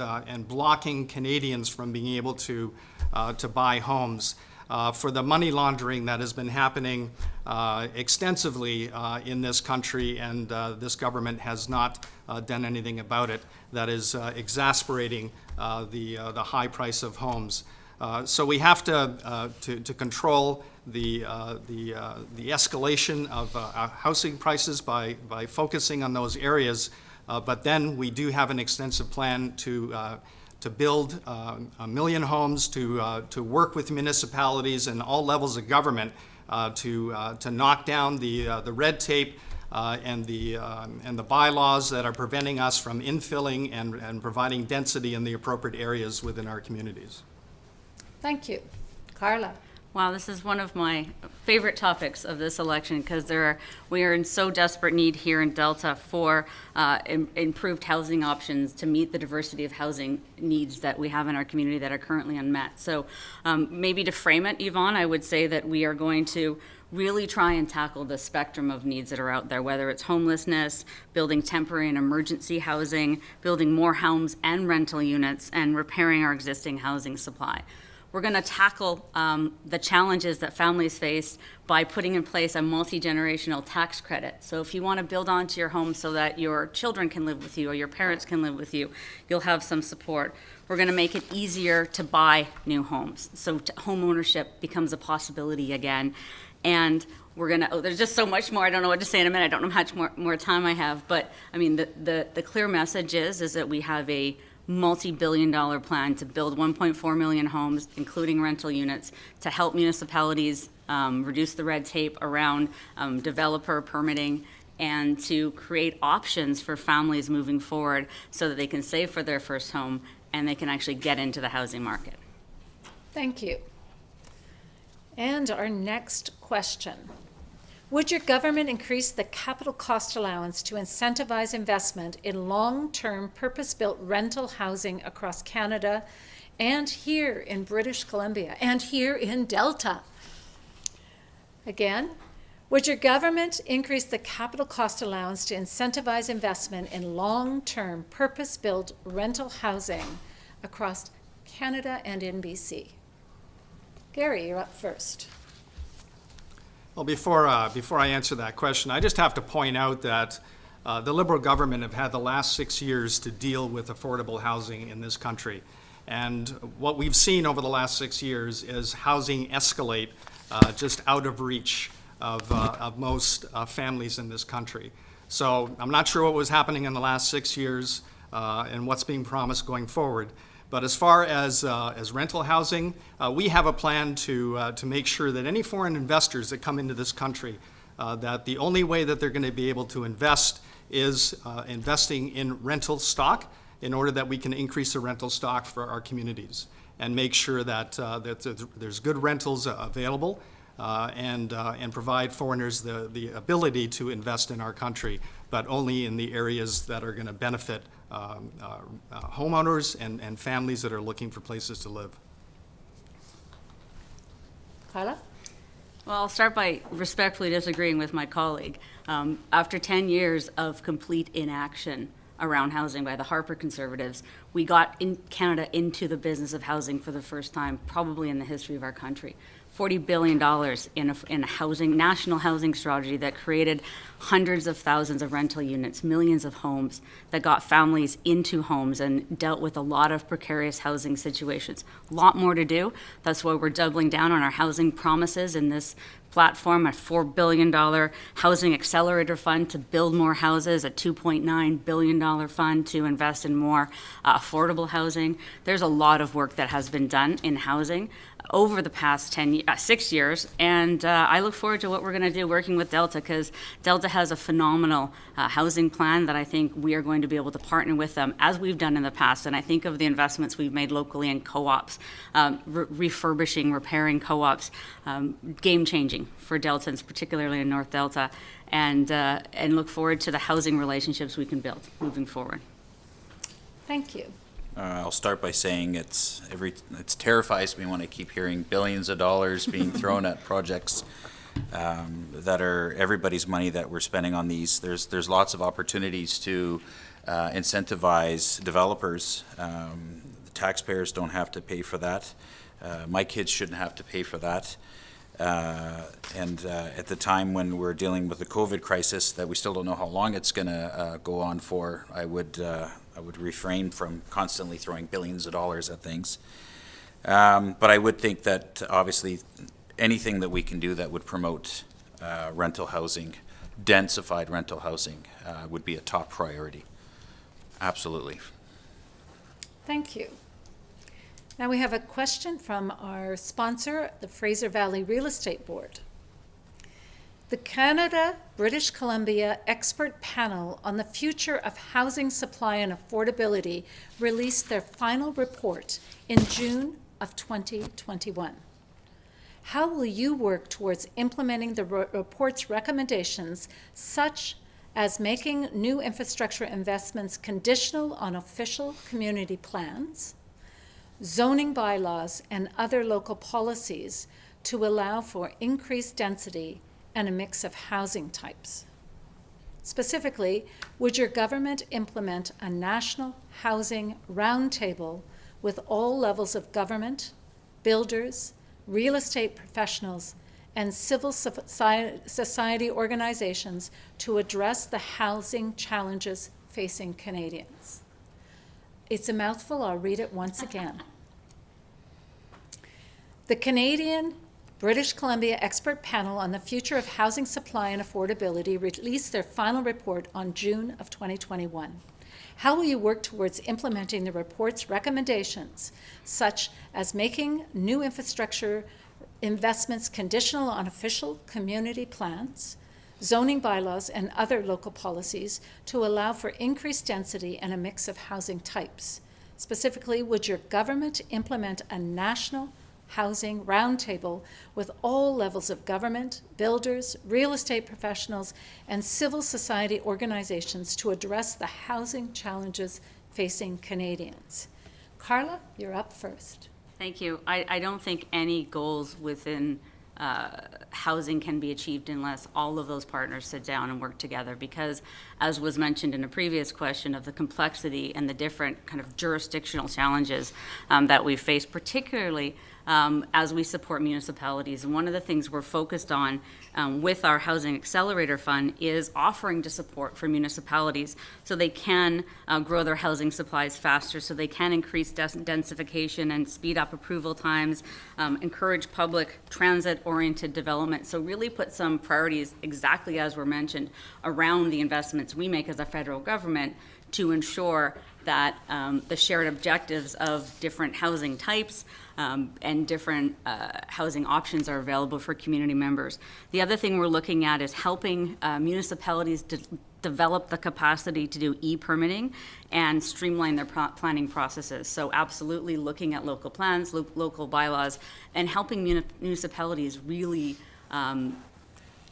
blocking Canadians from being able to buy homes. for the money laundering that has been happening extensively in this country, and this government has not done anything about it. That is exasperating the high price of homes. So we have to control the escalation of housing prices by focusing on those areas, but then we do have an extensive plan to build 1 million homes, to work with municipalities and all levels of government to knock down the red tape and the bylaws that are preventing us from infilling and providing density in the appropriate areas within our communities. Thank you. Carla? Wow, this is one of my favorite topics of this election because we are in so desperate need here in Delta for improved housing options to meet the diversity of housing needs that we have in our community that are currently unmet. So maybe to frame it, Yvonne, I would say that we are going to really try and tackle the spectrum of needs that are out there, whether it's homelessness, building temporary and emergency housing, building more homes and rental units, and repairing our existing housing supply. We're going to tackle the challenges that families face by putting in place a multi-generational tax credit. So if you want to build onto your home so that your children can live with you or your parents can live with you, you'll have some support. We're going to make it easier to buy new homes, so home ownership becomes a possibility again. And we're going to, there's just so much more. I don't know what to say in a minute. I don't know how much more time I have. But I mean, the clear message is that we have a multi-billion-dollar plan to build 1.4 million homes, including rental units, to help municipalities reduce the red tape around developer permitting, and to create options for families moving forward so that they can save for their first home and they can actually get into the housing market. Thank you. And our next question. Would your government increase the capital cost allowance to incentivize investment in long-term purpose-built rental housing across Canada and here in British Columbia and here in Delta? Again, would your government increase the capital cost allowance to incentivize investment in long-term purpose-built rental housing across Canada and in BC? Gary, you're up first. Well, before I answer that question, I just have to point out that the Liberal government have had the last 6 years to deal with affordable housing in this country. And what we've seen over the last 6 years is housing escalate just out of reach of most families in this country. So I'm not sure what was happening in the last 6 years and what's being promised going forward. But as far as rental housing, we have a plan to make sure that any foreign investors that come into this country, that the only way that they're going to be able to invest is investing in rental stock in order that we can increase the rental stock for our communities and make sure that there's good rentals available and provide foreigners the ability to invest in our country, but only in the areas that are going to benefit homeowners and families that are looking for places to live. Carla? Well, I'll start by respectfully disagreeing with my colleague. After 10 years of complete inaction around housing by the Harper Conservatives, we got in Canada into the business of housing for the first time, probably in the history of our country. $40 billion in a housing, national housing strategy that created hundreds of thousands of rental units, millions of homes, that got families into homes and dealt with a lot of precarious housing situations. A lot more to do. That's why we're doubling down on our housing promises in this platform, a $4 billion housing accelerator fund to build more houses, a $2.9 billion fund to invest in more affordable housing. There's a lot of work that has been done in housing over the past 6 years, and I look forward to what we're going to do working with Delta, because Delta has a phenomenal housing plan that I think we are going to be able to partner with them, as we've done in the past. And I think of the investments we've made locally in co-ops, refurbishing, repairing co-ops, game-changing for Deltans, particularly in North Delta, and look forward to the housing relationships we can build moving forward. Thank you. I'll start by saying it terrifies me when I keep hearing billions of dollars being thrown at projects that are everybody's money that we're spending on these. There's lots of opportunities to incentivize developers. The taxpayers don't have to pay for that. My kids shouldn't have to pay for that. And at the time when we're dealing with the COVID crisis, that we still don't know how long it's going to go on for, I would refrain from constantly throwing billions of dollars at things. But I would think that obviously anything that we can do that would promote rental housing, densified rental housing, would be a top priority. Absolutely. Thank you. Now we have a question from our sponsor, the Fraser Valley Real Estate Board. The Canada-British Columbia Expert Panel on the Future of Housing Supply and Affordability released their final report in June of 2021. How will you work towards implementing the report's recommendations, such as making new infrastructure investments conditional on official community plans, zoning bylaws, and other local policies to allow for increased density and a mix of housing types? Specifically, would your government implement a national housing roundtable with all levels of government, builders, real estate professionals, and civil society organizations to address the housing challenges facing Canadians? It's a mouthful, I'll read it once again. The Canadian-British Columbia Expert Panel on the Future of Housing Supply and Affordability released their final report on June of 2021. How will you work towards implementing the report's recommendations, such as making new infrastructure investments conditional on official community plans, zoning bylaws, and other local policies to allow for increased density and a mix of housing types? Specifically, would your government implement a national housing roundtable with all levels of government, builders, real estate professionals, and civil society organizations to address the housing challenges facing Canadians? Carla, you're up first. Thank you. I don't think any goals within housing can be achieved unless all of those partners sit down and work together, because, as was mentioned in a previous question, of the complexity and the different kind of jurisdictional challenges that we face, particularly as we support municipalities. And one of the things we're focused on with our Housing Accelerator Fund is offering to support for municipalities so they can grow their housing supplies faster, so they can increase densification and speed up approval times, encourage public transit-oriented development. So really put some priorities, exactly as were mentioned, around the investments we make as a federal government to ensure that the shared objectives of different housing types and different housing options are available for community members. The other thing we're looking at is helping municipalities develop the capacity to do e-permitting and streamline their planning processes. So absolutely looking at local plans, local bylaws, and helping municipalities really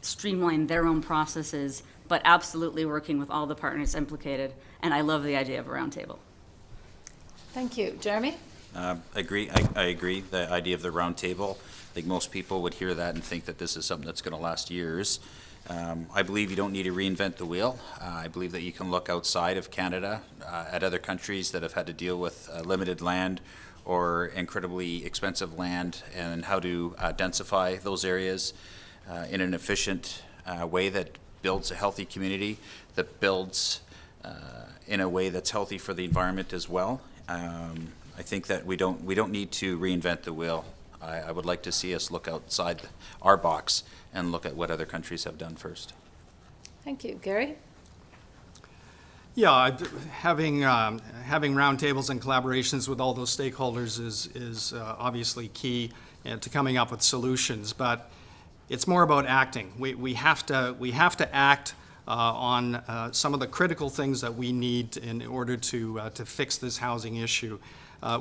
streamline their own processes, but absolutely working with all the partners implicated. And I love the idea of a roundtable. Thank you. Jeremy? I agree. The idea of the round table, I think most people would hear that and think that this is something that's going to last years. I believe you don't need to reinvent the wheel. I believe that you can look outside of Canada at other countries that have had to deal with limited land or incredibly expensive land, and how to densify those areas in an efficient way that builds a healthy community, that builds in a way that's healthy for the environment as well. I think that we don't need to reinvent the wheel. I would like to see us look outside our box and look at what other countries have done first. Thank you. Gary? Yeah, having roundtables and collaborations with all those stakeholders is obviously key to coming up with solutions. But it's more about acting. We have to act on some of the critical things that we need in order to fix this housing issue.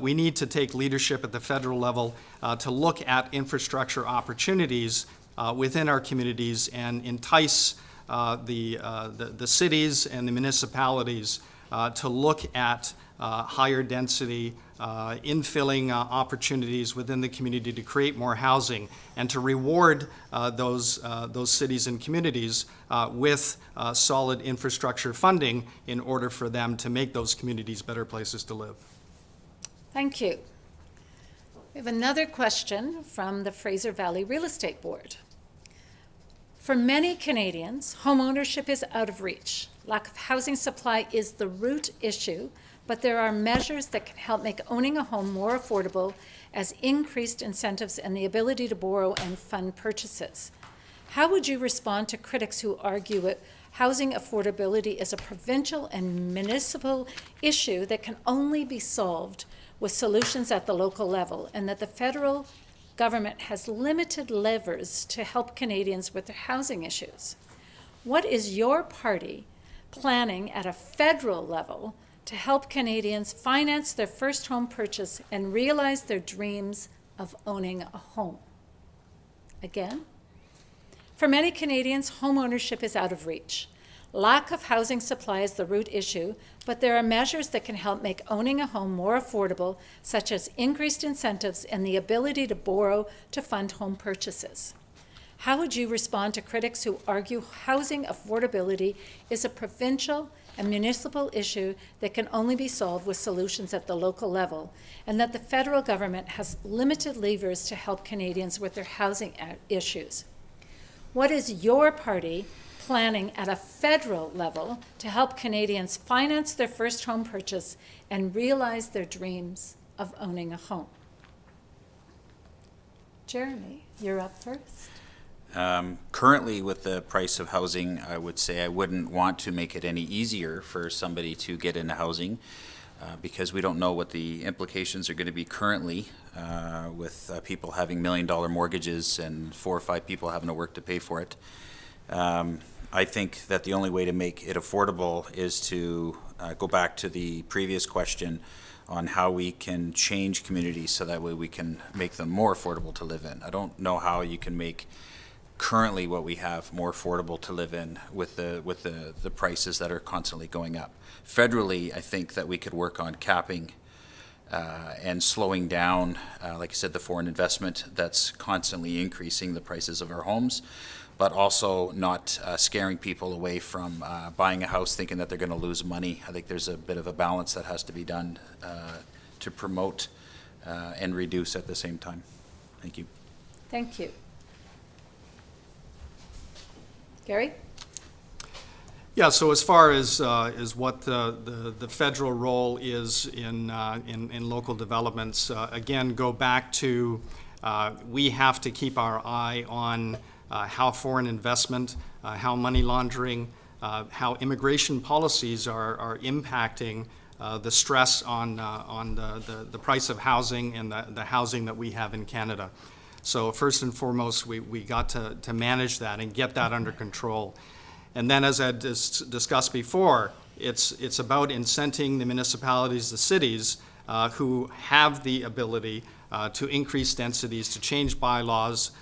We need to take leadership at the federal level to look at infrastructure opportunities within our communities and entice the cities and the municipalities to look at higher density infilling opportunities within the community to create more housing, and to reward those cities and communities with solid infrastructure funding in order for them to make those communities better places to live. Thank you. We have another question from the Fraser Valley Real Estate Board. For many Canadians, homeownership is out of reach. Lack of housing supply is the root issue, but there are measures that can help make owning a home more affordable, as increased incentives and the ability to borrow and fund purchases. How would you respond to critics who argue that housing affordability is a provincial and municipal issue that can only be solved with solutions at the local level, and that the federal government has limited levers to help Canadians with their housing issues? What is your party planning at a federal level to help Canadians finance their first home purchase and realize their dreams of owning a home? Again, for many Canadians, homeownership is out of reach. Lack of housing supply is the root issue, but there are measures that can help make owning a home more affordable, such as increased incentives and the ability to borrow to fund home purchases. How would you respond to critics who argue housing affordability is a provincial and municipal issue that can only be solved with solutions at the local level, and that the federal government has limited levers to help Canadians with their housing issues? What is your party planning at a federal level to help Canadians finance their first home purchase and realize their dreams of owning a home? Jeremy, you're up first. Currently, with the price of housing, I would say I wouldn't want to make it any easier for somebody to get into housing, because we don't know what the implications are going to be currently with people having $1 million mortgages and 4 or 5 people having to work to pay for it. I think that the only way to make it affordable is to go back to the previous question on how we can change communities so that way we can make them more affordable to live in. I don't know how you can make currently what we have more affordable to live in with the prices that are constantly going up. Federally, I think that we could work on capping and slowing down, like I said, the foreign investment that's constantly increasing the prices of our homes, but also not scaring people away from buying a house thinking that they're going to lose money. I think there's a bit of a balance that has to be done to promote and reduce at the same time. Thank you. Thank you. Gary? Yeah, so as far as what the federal role is in local developments, again, go back to we have to keep our eye on how foreign investment, how money laundering, how immigration policies are impacting the stress on the price of housing and the housing that we have in Canada. So first and foremost, we got to manage that and get that under control. And then, as I discussed before, it's about incenting the municipalities, the cities, who have the ability to increase densities, to change bylaws,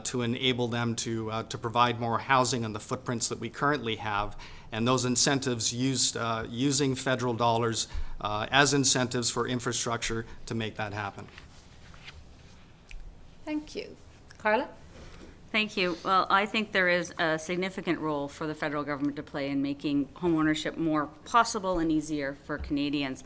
to enable them to provide more housing on the footprints that we currently have. And those incentives using federal dollars as incentives for infrastructure to make that happen. Thank you. Carla? Thank you. Well, I think there is a significant role for the federal government to play in making homeownership more possible and easier for Canadians.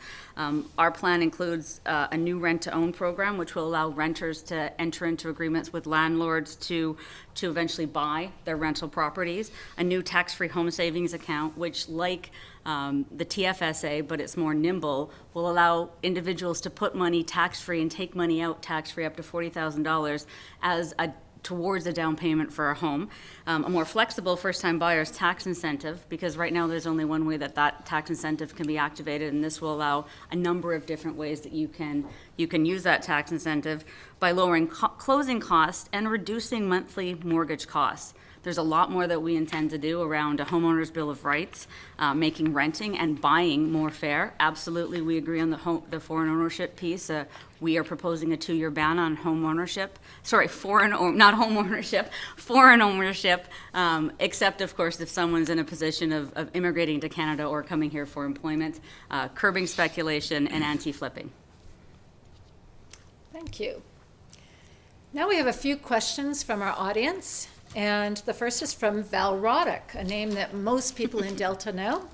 Our plan includes a new rent-to-own program, which will allow renters to enter into agreements with landlords to eventually buy their rental properties, a new tax-free home savings account, which, like the TFSA, but it's more nimble, will allow individuals to put money tax-free and take money out tax-free up to $40,000 as towards a down payment for a home. A more flexible first-time buyer's tax incentive, because right now there's only one way that tax incentive can be activated, and this will allow a number of different ways that you can use that tax incentive by lowering closing costs and reducing monthly mortgage costs. There's a lot more that we intend to do around a homeowner's bill of rights, making renting and buying more fair. Absolutely, we agree on the foreign ownership piece. We are proposing a 2-year ban on home ownership. Sorry, foreign ownership, except of course if someone's in a position of immigrating to Canada or coming here for employment, curbing speculation and anti-flipping. Thank you. Now we have a few questions from our audience. And the first is from Val Roddick, a name that most people in Delta know.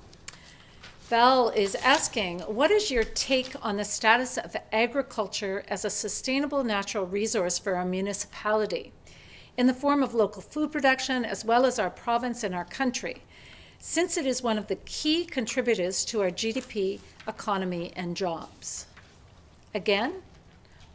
Val is asking, what is your take on the status of agriculture as a sustainable natural resource for our municipality in the form of local food production as well as our province and our country, since it is one of the key contributors to our GDP, economy, and jobs? Again,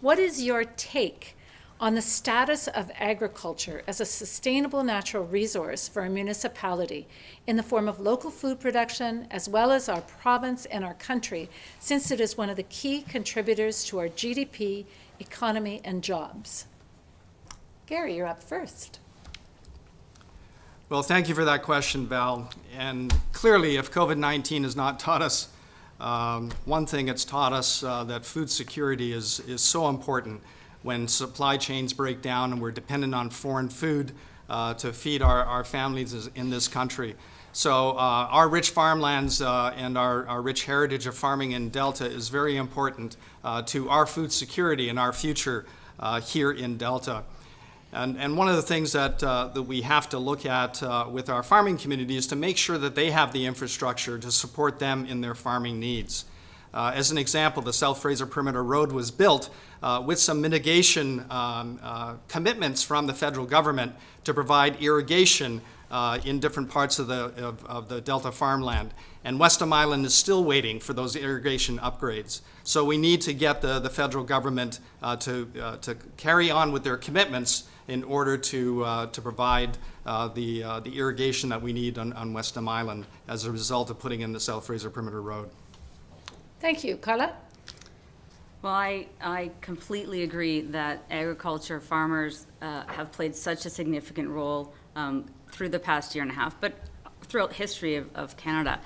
what is your take on the status of agriculture as a sustainable natural resource for a municipality in the form of local food production as well as our province and our country, since it is one of the key contributors to our GDP, economy, and jobs? Gary, you're up first. Well, thank you for that question, Val. And clearly, if COVID-19 has not taught us one thing, it's taught us that food security is so important when supply chains break down and we're dependent on foreign food to feed our families in this country. So our rich farmlands and our rich heritage of farming in Delta is very important to our food security and our future here in Delta. And one of the things that we have to look at with our farming community is to make sure that they have the infrastructure to support them in their farming needs. As an example, the South Fraser Perimeter Road was built with some mitigation commitments from the federal government to provide irrigation in different parts of the Delta farmland. And West Island is still waiting for those irrigation upgrades. So we need to get the federal government to carry on with their commitments in order to provide the irrigation that we need on West Island as a result of putting in the South Fraser Perimeter Road. Thank you. Carla? Well, I completely agree that agriculture, farmers have played such a significant role through the past year and a half, but throughout history of Canada.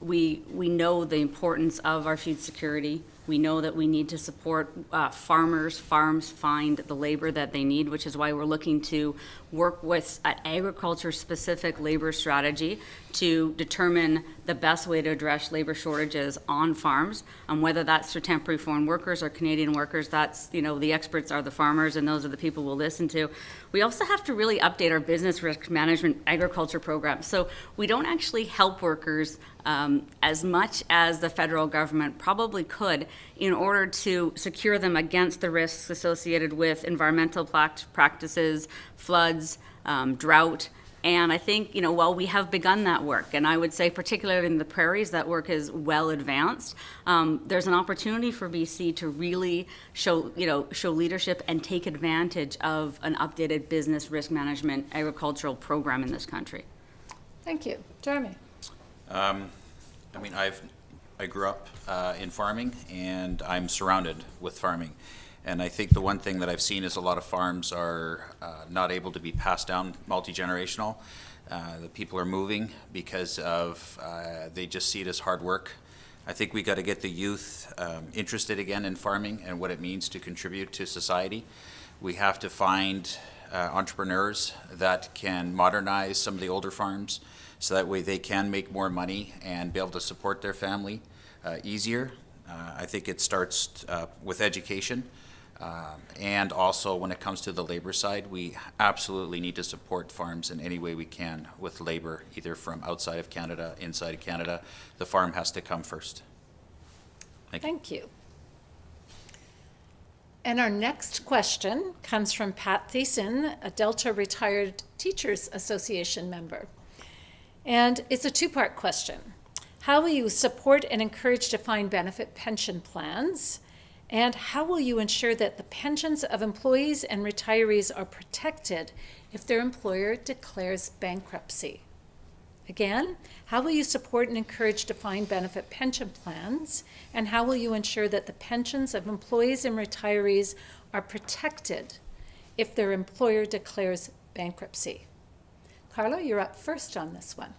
We know the importance of our food security. We know that we need to support farmers. Farms find the labor that they need, which is why we're looking to work with an agriculture-specific labor strategy to determine the best way to address labor shortages on farms, whether that's through temporary foreign workers or Canadian workers. That's, the experts are the farmers, and those are the people we'll listen to. We also have to really update our business risk management agriculture program. So we don't actually help workers as much as the federal government probably could in order to secure them against the risks associated with environmental practices, floods, drought. And I think, while we have begun that work, and I would say particularly in the prairies, that work is well advanced, there's an opportunity for BC to really show leadership and take advantage of an updated business risk management agricultural program in this country. Thank you. Jeremy? I grew up in farming, and I'm surrounded with farming. And I think the one thing that I've seen is a lot of farms are not able to be passed down multi-generational. The people are moving because of, they just see it as hard work. I think we got to get the youth interested again in farming and what it means to contribute to society. We have to find entrepreneurs that can modernize some of the older farms so that way they can make more money and be able to support their family easier. I think it starts with education. And also when it comes to the labor side, we absolutely need to support farms in any way we can with labor, either from outside of Canada, inside of Canada. The farm has to come first. Thank you. And our next question comes from Pat Thiessen, a Delta Retired Teachers Association member. And it's a two-part question. How will you support and encourage defined benefit pension plans? And how will you ensure that the pensions of employees and retirees are protected if their employer declares bankruptcy? Again, how will you support and encourage defined benefit pension plans? And how will you ensure that the pensions of employees and retirees are protected if their employer declares bankruptcy? Carla, you're up first on this one.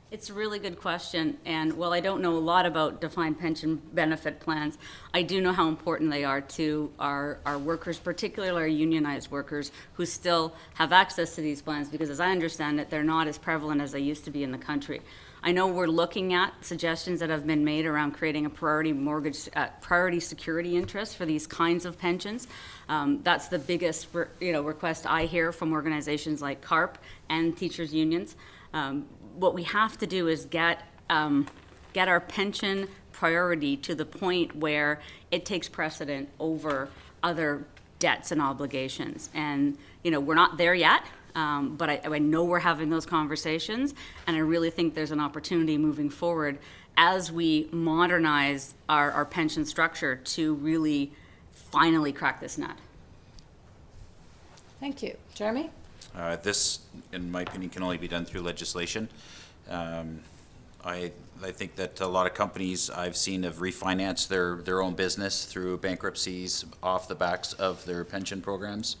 It's a really good question, and while I don't know a lot about defined pension benefit plans, I do know how important they are to our workers, particularly our unionized workers who still have access to these plans, because as I understand it, they're not as prevalent as they used to be in the country. I know we're looking at suggestions that have been made around creating a priority mortgage, priority security interest for these kinds of pensions. That's the biggest request I hear from organizations like CARP and teachers unions. What we have to do is get get our pension priority to the point where it takes precedent over other debts and obligations. And, we're not there yet, but I know we're having those conversations, and I really think there's an opportunity moving forward as we modernize our pension structure to really finally crack this nut. Thank you. Jeremy? This, in my opinion, can only be done through legislation. I think that a lot of companies I've seen have refinanced their own business through bankruptcies off the backs of their pension programs,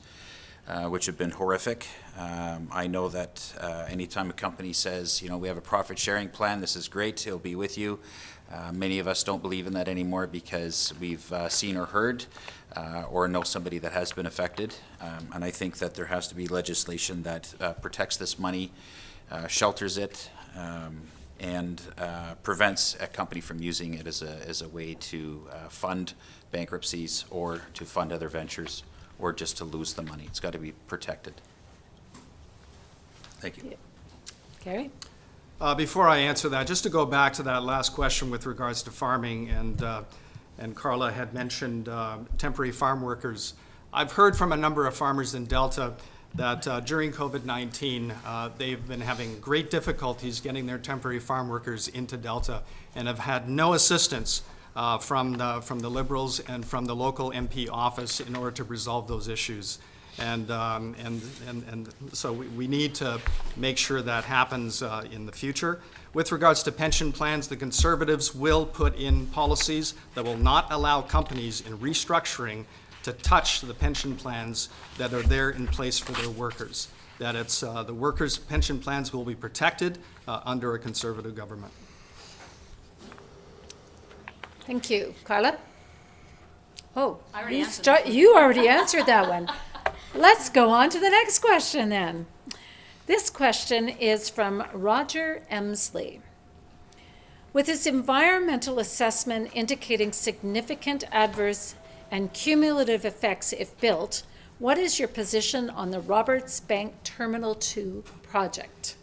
which have been horrific. I know that anytime a company says, we have a profit sharing plan, this is great, it'll be with you. Many of us don't believe in that anymore because we've seen or heard or know somebody that has been affected. And I think that there has to be legislation that protects this money, shelters it, and prevents a company from using it as a way to fund bankruptcies or to fund other ventures or just to lose the money. It's got to be protected. Thank you. Gary? Before I answer that, just to go back to that last question with regards to farming, and Carla had mentioned temporary farm workers. I've heard from a number of farmers in Delta that during COVID-19, they've been having great difficulties getting their temporary farm workers into Delta and have had no assistance from the Liberals and from the local MP office in order to resolve those issues. And so we need to make sure that happens in the future. With regards to pension plans, the Conservatives will put in policies that will not allow companies in restructuring to touch the pension plans that are there in place for their workers. That it's the workers' pension plans will be protected under a Conservative government. Thank you. Carla? Oh, I already you answered you already answered that one. Let's go on to the next question then. This question is from Roger Emsley. With its environmental assessment indicating significant adverse and cumulative effects if built, what is your position on the Roberts Bank Terminal 2 project?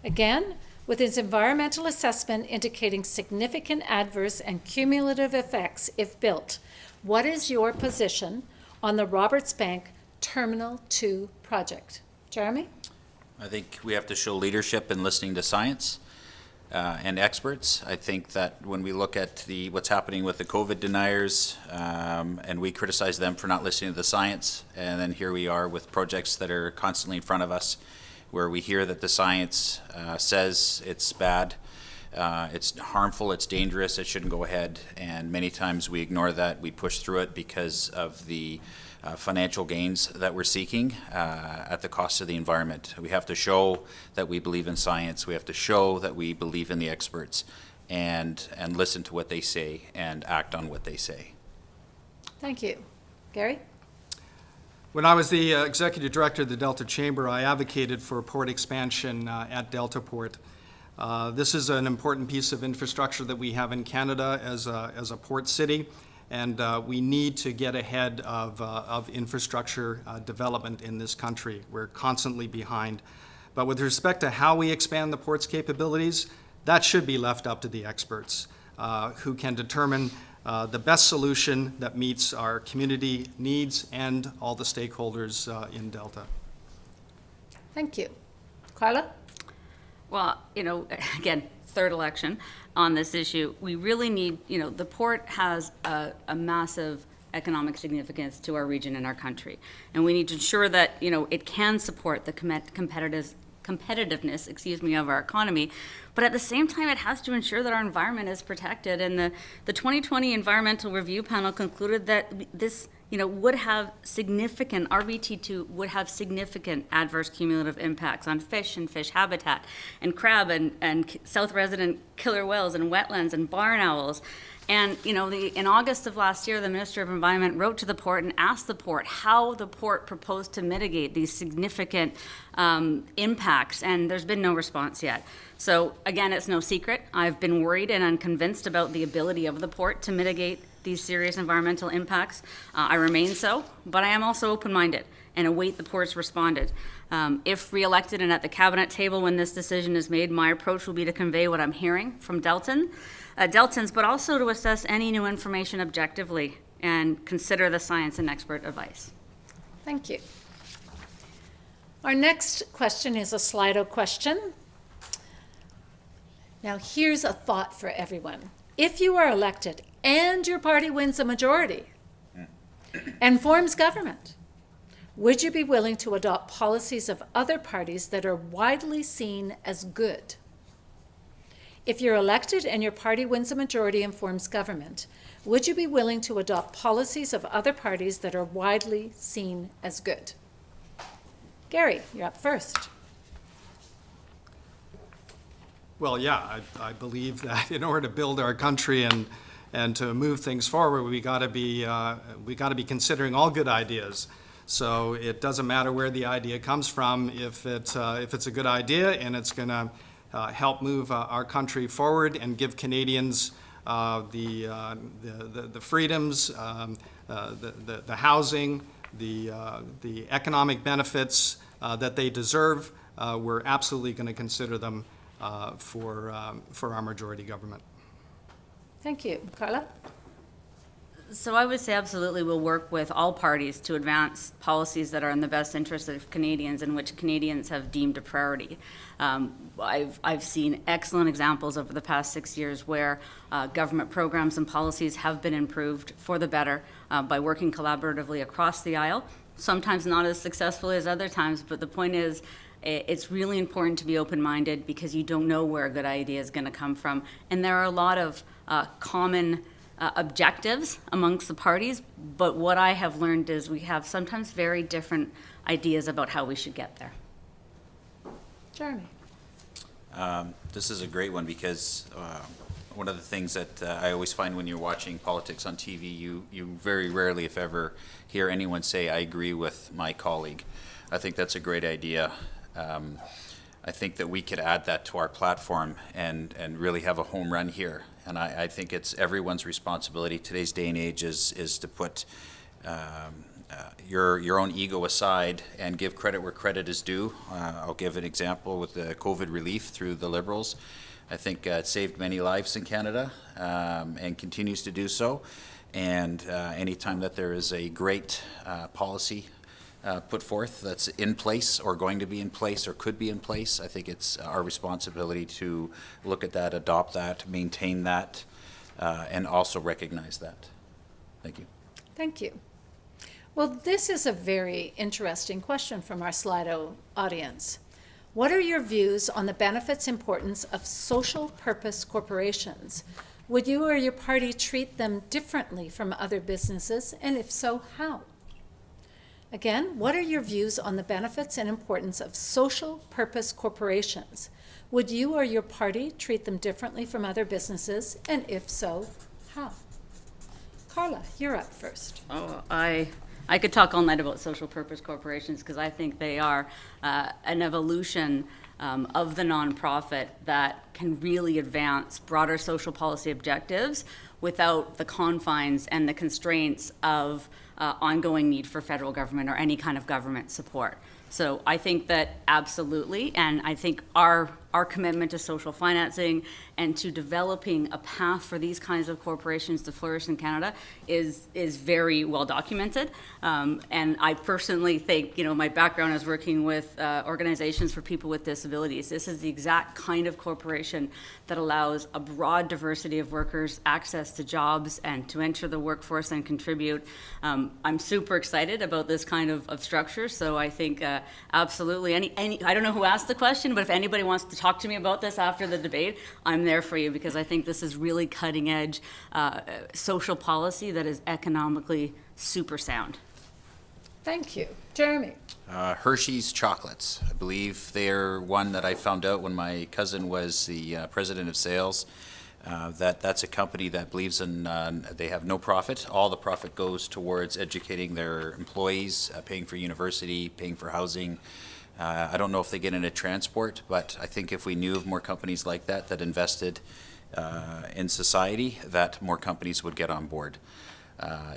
Again, with its environmental assessment indicating significant adverse and cumulative effects if built, what is your position on the Roberts Bank Terminal 2 project? Jeremy? I think we have to show leadership in listening to science and experts. I think that when we look at what's happening with the COVID deniers, and we criticize them for not listening to the science, and then here we are with projects that are constantly in front of us, where we hear that the science says it's bad, it's harmful, it's dangerous, it shouldn't go ahead, and many times we ignore that, we push through it because of the financial gains that we're seeking at the cost of the environment. We have to show that we believe in science. We have to show that we believe in the experts and listen to what they say and act on what they say. Thank you. Gary? When I was the executive director of the Delta Chamber, I advocated for port expansion at Delta Port. This is an important piece of infrastructure that we have in Canada as a port city. And we need to get ahead of infrastructure development in this country. We're constantly behind. But with respect to how we expand the port's capabilities, that should be left up to the experts who can determine the best solution that meets our community needs and all the stakeholders in Delta. Thank you. Carla? Well, again, third election on this issue. We really need, the port has a massive economic significance to our region and our country. And we need to ensure that, it can support the competitiveness, of our economy. But at the same time, it has to ensure that our environment is protected. And the 2020 Environmental Review Panel concluded that this would have significant, RBT2 would have significant adverse cumulative impacts on fish and fish habitat and crab and south resident killer whales and wetlands and barn owls. And, in August of last year, the Minister of Environment wrote to the port and asked the port how the port proposed to mitigate these significant impacts, and there's been no response yet. So, again, it's no secret. I've been worried and unconvinced about the ability of the port to mitigate these serious environmental impacts. I remain so, but I am also open-minded. and await the port's responded. If re-elected and at the cabinet table when this decision is made, my approach will be to convey what I'm hearing from Deltans, but also to assess any new information objectively and consider the science and expert advice. Thank you. Our next question is a Slido question. Now, here's a thought for everyone. If you are elected and your party wins a majority and forms government, would you be willing to adopt policies of other parties that are widely seen as good? If you're elected and your party wins a majority and forms government, would you be willing to adopt policies of other parties that are widely seen as good? Gary, you're up first. Well, yeah, I believe that in order to build our country and to move things forward, we got to be considering all good ideas. So it doesn't matter where the idea comes from. If it's a good idea and it's going to help move our country forward and give Canadians the freedoms, the housing, the economic benefits that they deserve, we're absolutely going to consider them for our majority government. Thank you. Carla? So I would say absolutely we'll work with all parties to advance policies that are in the best interest of Canadians and which Canadians have deemed a priority. I've seen excellent examples over the past 6 years where government programs and policies have been improved for the better by working collaboratively across the aisle. Sometimes not as successfully as other times, but the point is it's really important to be open-minded because you don't know where a good idea is going to come from. And there are a lot of common objectives amongst the parties, but what I have learned is we have sometimes very different ideas about how we should get there. Jeremy? This is a great one because one of the things that I always find when you're watching politics on TV, you very rarely, if ever, hear anyone say, "I agree with my colleague." I think that's a great idea. I think that we could add that to our platform and really have a home run here. And I think it's everyone's responsibility. Today's day and age is to put your own ego aside and give credit where credit is due. I'll give an example with the COVID relief through the Liberals. I think it saved many lives in Canada and continues to do so. And anytime that there is a great policy put forth that's in place or going to be in place or could be in place, I think it's our responsibility to look at that, adopt that, maintain that, and also recognize that. Thank you. Thank you. Well, this is a very interesting question from our Slido audience. What are your views on the benefits importance of social purpose corporations? Would you or your party treat them differently from other businesses, and if so, how? Again, what are your views on the benefits and importance of social purpose corporations? Would you or your party treat them differently from other businesses, and if so, how? Carla, you're up first. Oh, I could talk all night about social purpose corporations because I think they are an evolution of the nonprofit that can really advance broader social policy objectives without the confines and the constraints of ongoing need for federal government or any kind of government support. So I think that absolutely, and I think our commitment to social financing and to developing a path for these kinds of corporations to flourish in Canada is very well documented. And I personally think, my background is working with organizations for people with disabilities. This is the exact kind of corporation that allows a broad diversity of workers access to jobs and to enter the workforce and contribute. I'm super excited about this kind of structure, so I think absolutely. I don't know who asked the question, but if anybody wants to talk to me about this after the debate, I'm there for you because I think this is really cutting edge social policy that is economically super sound. Thank you. Jeremy? Hershey's Chocolates. I believe they're one that I found out when my cousin was the president of sales. That's a company that believes in, they have no profit. All the profit goes towards educating their employees, paying for university, paying for housing. I don't know if they get into transport, but I think if we knew of more companies like that invested in society, that more companies would get on board.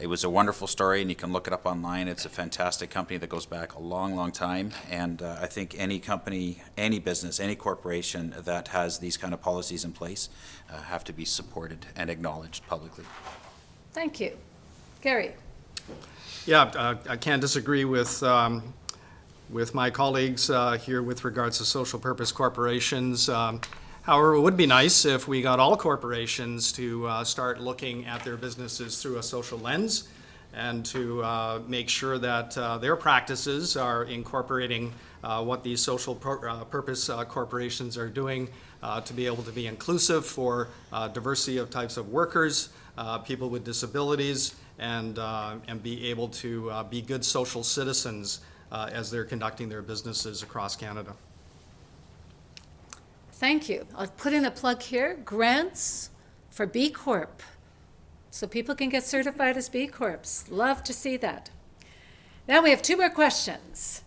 It was a wonderful story, and you can look it up online. It's a fantastic company that goes back a long, long time. And I think any company, any business, any corporation that has these kind of policies in place have to be supported and acknowledged publicly. Thank you. Gary? Yeah, I can't disagree with my colleagues here with regards to social purpose corporations. However, it would be nice if we got all corporations to start looking at their businesses through a social lens and to make sure that their practices are incorporating what these social purpose corporations are doing to be able to be inclusive for diversity of types of workers, people with disabilities, and be able to be good social citizens as they're conducting their businesses across Canada. Thank you. I'll put in a plug here, grants for B Corp, so people can get certified as B Corps. Love to see that. Now we have 2 more questions.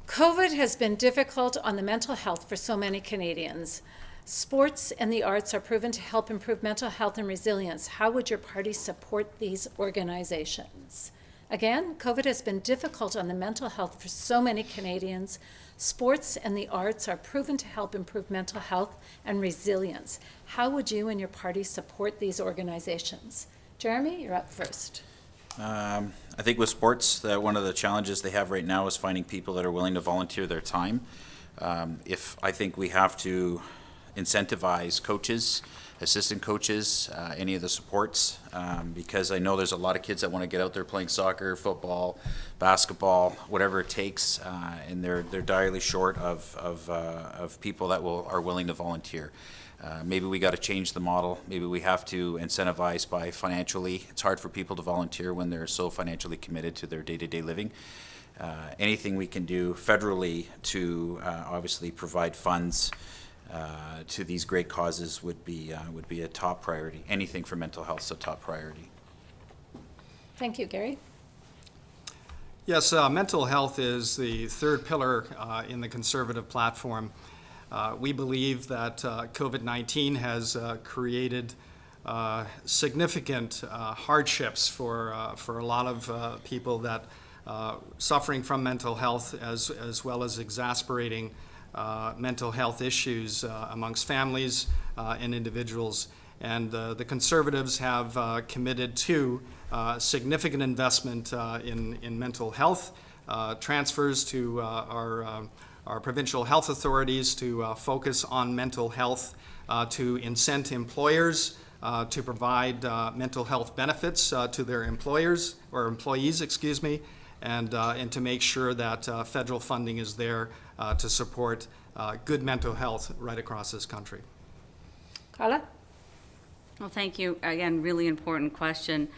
COVID has been difficult on the mental health for so many Canadians. Sports and the arts are proven to help improve mental health and resilience. How would your party support these organizations? Again, COVID has been difficult on the mental health for so many Canadians. Sports and the arts are proven to help improve mental health and resilience. How would you and your party support these organizations? Jeremy, you're up first. I think with sports, one of the challenges they have right now is finding people that are willing to volunteer their time. I think we have to incentivize coaches, assistant coaches, any of the supports, because I know there's a lot of kids that want to get out there playing soccer, football, basketball, whatever it takes, and they're direly short of people that are willing to volunteer. Maybe we got to change the model. Maybe we have to incentivize by financially. It's hard for people to volunteer when they're so financially committed to their day-to-day living. Anything we can do federally to obviously provide funds to these great causes would be a top priority. Anything for mental health is a top priority. Thank you, Gary. Yes, mental health is the 3rd pillar in the Conservative platform. We believe that COVID-19 has created significant hardships for a lot of people that suffering from mental health, as well as exasperating mental health issues amongst families and individuals. And the Conservatives have committed to significant investment in mental health, transfers to our provincial health authorities to focus on mental health, to incent employers to provide mental health benefits to their employers or employees, and to make sure that federal funding is there to support good mental health right across this country. Carla? Well, thank you. Again, really important question.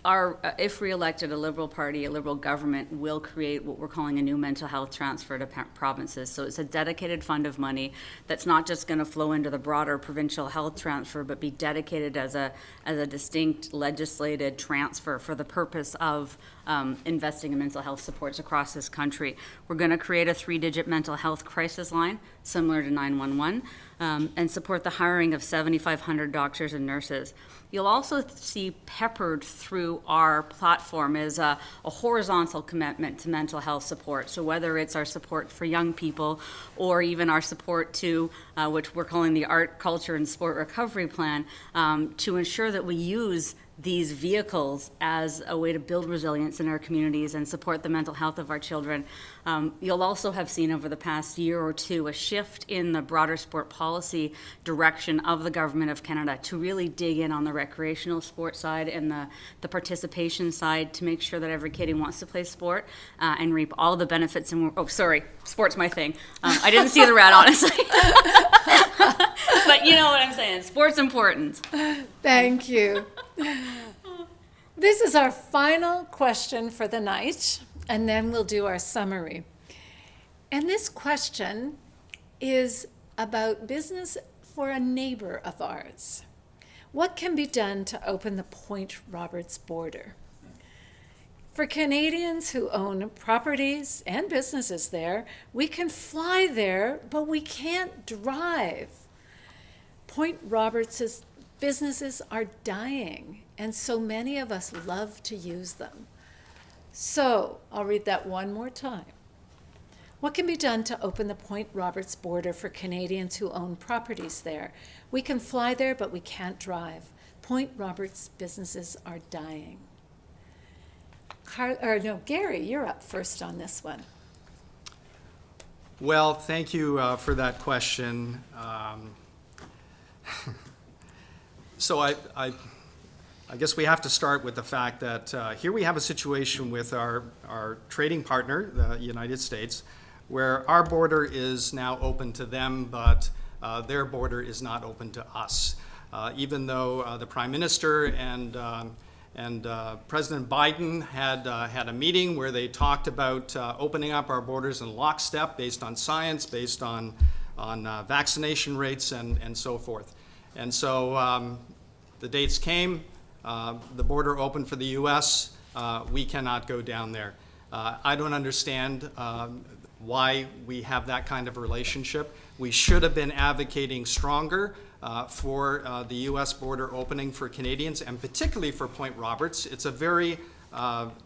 If re-elected, a Liberal Party, a Liberal government will create what we're calling a new mental health transfer to provinces. So it's a dedicated fund of money that's not just going to flow into the broader provincial health transfer, but be dedicated as a distinct legislated transfer for the purpose of investing in mental health supports across this country. We're going to create a 3-digit mental health crisis line, similar to 911, and support the hiring of 7,500 doctors and nurses. You'll also see peppered through our platform is a horizontal commitment to mental health support. So whether it's our support for young people or even our support to, which we're calling the Art, Culture, and Sport Recovery Plan, to ensure that we use these vehicles as a way to build resilience in our communities and support the mental health of our children. You'll also have seen over the past year or two a shift in the broader sport policy direction of the Government of Canada to really dig in on the recreational sport side and the participation side to make sure that every kid who wants to play sport and reap all the benefits. Sport's my thing. I didn't see the rat, honestly. But you know what I'm saying. Sport's important. Thank you. This is our final question for the night, and then we'll do our summary. And this question is about business for a neighbor of ours. What can be done to open the Point Roberts border? For Canadians who own properties and businesses there, we can fly there, but we can't drive. Point Roberts is Businesses are dying, and so many of us love to use them. So, I'll read that one more time. What can be done to open the Point Roberts border for Canadians who own properties there? We can fly there, but we can't drive. Point Roberts businesses are dying. Gary, you're up first on this one. Well, thank you for that question. So I guess we have to start with the fact that here we have a situation with our trading partner, the United States, where our border is now open to them, but their border is not open to us. Even though the Prime Minister and President Biden had a meeting where they talked about opening up our borders in lockstep based on science, based on vaccination rates and so forth. And so the dates came, the border opened for the U.S., we cannot go down there. I don't understand why we have that kind of relationship. We should have been advocating stronger for the U.S. border opening for Canadians, and particularly for Point Roberts. It's a very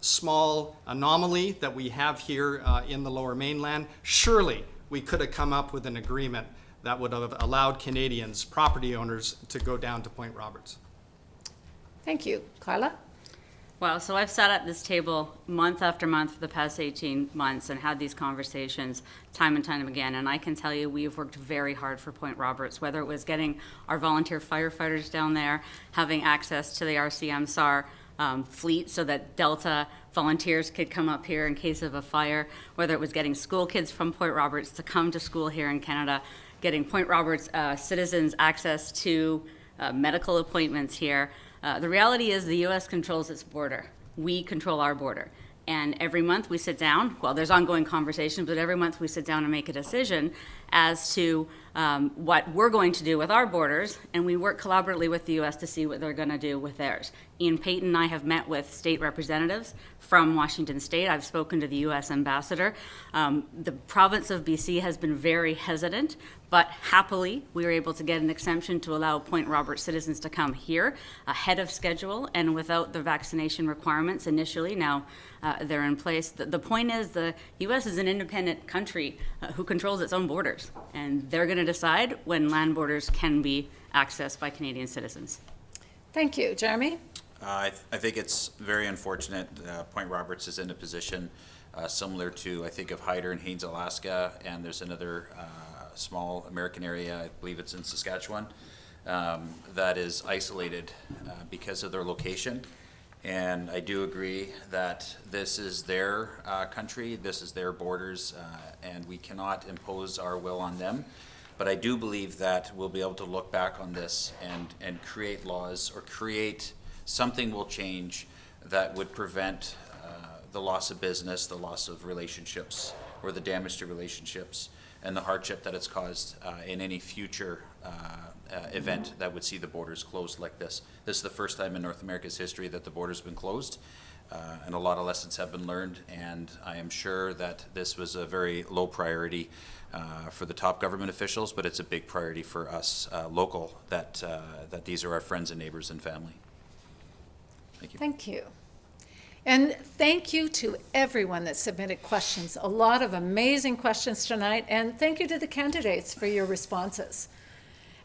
small anomaly that we have here in the Lower Mainland. Surely we could have come up with an agreement that would have allowed Canadians, property owners, to go down to Point Roberts. Thank you. Carla? Wow, so I've sat at this table month after month for the past 18 months and had these conversations time and time again, and I can tell you we've worked very hard for Point Roberts, whether it was getting our volunteer firefighters down there, having access to the RCMSAR fleet so that Delta volunteers could come up here in case of a fire, whether it was getting school kids from Point Roberts to come to school here in Canada, getting Point Roberts citizens access to medical appointments here. The reality is the U.S. controls its border. We control our border. And every month we sit down, well, there's ongoing conversations, but every month we sit down and make a decision as to what we're going to do with our borders, and we work collaboratively with the U.S. to see what they're going to do with theirs. Ian Payton and I have met with state representatives from Washington State. I've spoken to the U.S. ambassador. The province of BC has been very hesitant, but happily we were able to get an exemption to allow Point Roberts citizens to come here ahead of schedule and without the vaccination requirements initially. Now they're in place. The point is the U.S. is an independent country who controls its own borders, and they're going to decide when land borders can be accessed by Canadian citizens. Thank you. Jeremy? I think it's very unfortunate Point Roberts is in a position similar to, I think, of Hyder in Haines, Alaska, and there's another small American area, I believe it's in Saskatchewan, that is isolated because of their location. And I do agree that this is their country, this is their borders, and we cannot impose our will on them. But I do believe that we'll be able to look back on this and create laws or create something will change that would prevent the loss of business, the loss of relationships, or the damage to relationships, and the hardship that it's caused in any future event that would see the borders closed like this. This is the first time in North America's history that the border's been closed, and a lot of lessons have been learned, and I am sure that this was a very low priority for the top government officials, but it's a big priority for us local, that these are our friends and neighbors and family. Thank you. Thank you. And thank you to everyone that submitted questions. A lot of amazing questions tonight, and thank you to the candidates for your responses.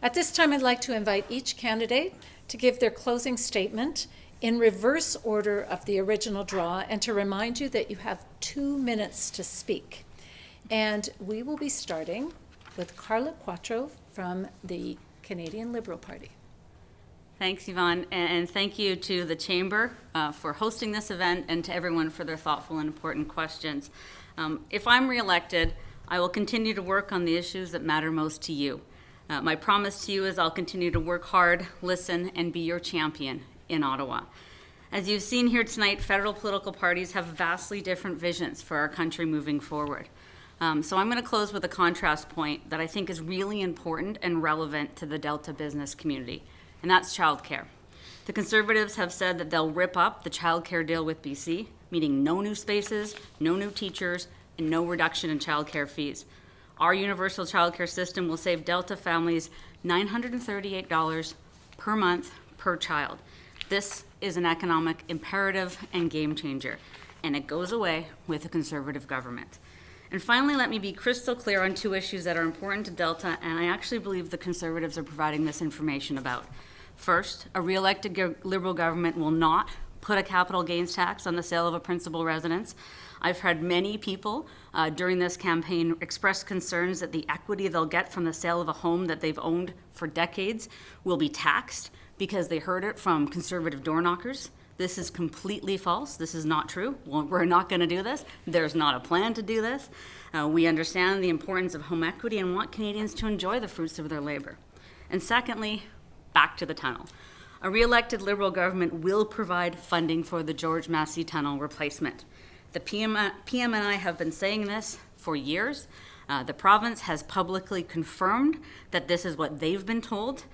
At this time, I'd like to invite each candidate to give their closing statement in reverse order of the original draw, and to remind you that you have 2 minutes to speak. And we will be starting with Carla Quattro from the Canadian Liberal Party. Thanks, Yvonne, and thank you to the Chamber for hosting this event and to everyone for their thoughtful and important questions. If I'm reelected, I will continue to work on the issues that matter most to you. My promise to you is I'll continue to work hard, listen, and be your champion in Ottawa. As you've seen here tonight, federal political parties have vastly different visions for our country moving forward. So I'm going to close with a contrast point that I think is really important and relevant to the Delta business community, and that's childcare. The Conservatives have said that they'll rip up the childcare deal with BC, meaning no new spaces, no new teachers, and no reduction in childcare fees. Our universal childcare system will save Delta families $938 per month per child. This is an economic imperative and game changer, and it goes away with a Conservative government. And finally, let me be crystal clear on two issues that are important to Delta, and I actually believe the Conservatives are providing this information about. First, a re-elected Liberal government will not put a capital gains tax on the sale of a principal residence. I've heard many people during this campaign express concerns that the equity they'll get from the sale of a home that they've owned for decades will be taxed because they heard it from Conservative door knockers. This is completely false. This is not true. Well, we're not going to do this. There's not a plan to do this. We understand the importance of home equity and want Canadians to enjoy the fruits of their labor. And secondly, back to the tunnel. A re-elected Liberal government will provide funding for the George Massey Tunnel replacement. The PM and I have been saying this for years. The province has publicly confirmed that this is what they've been told.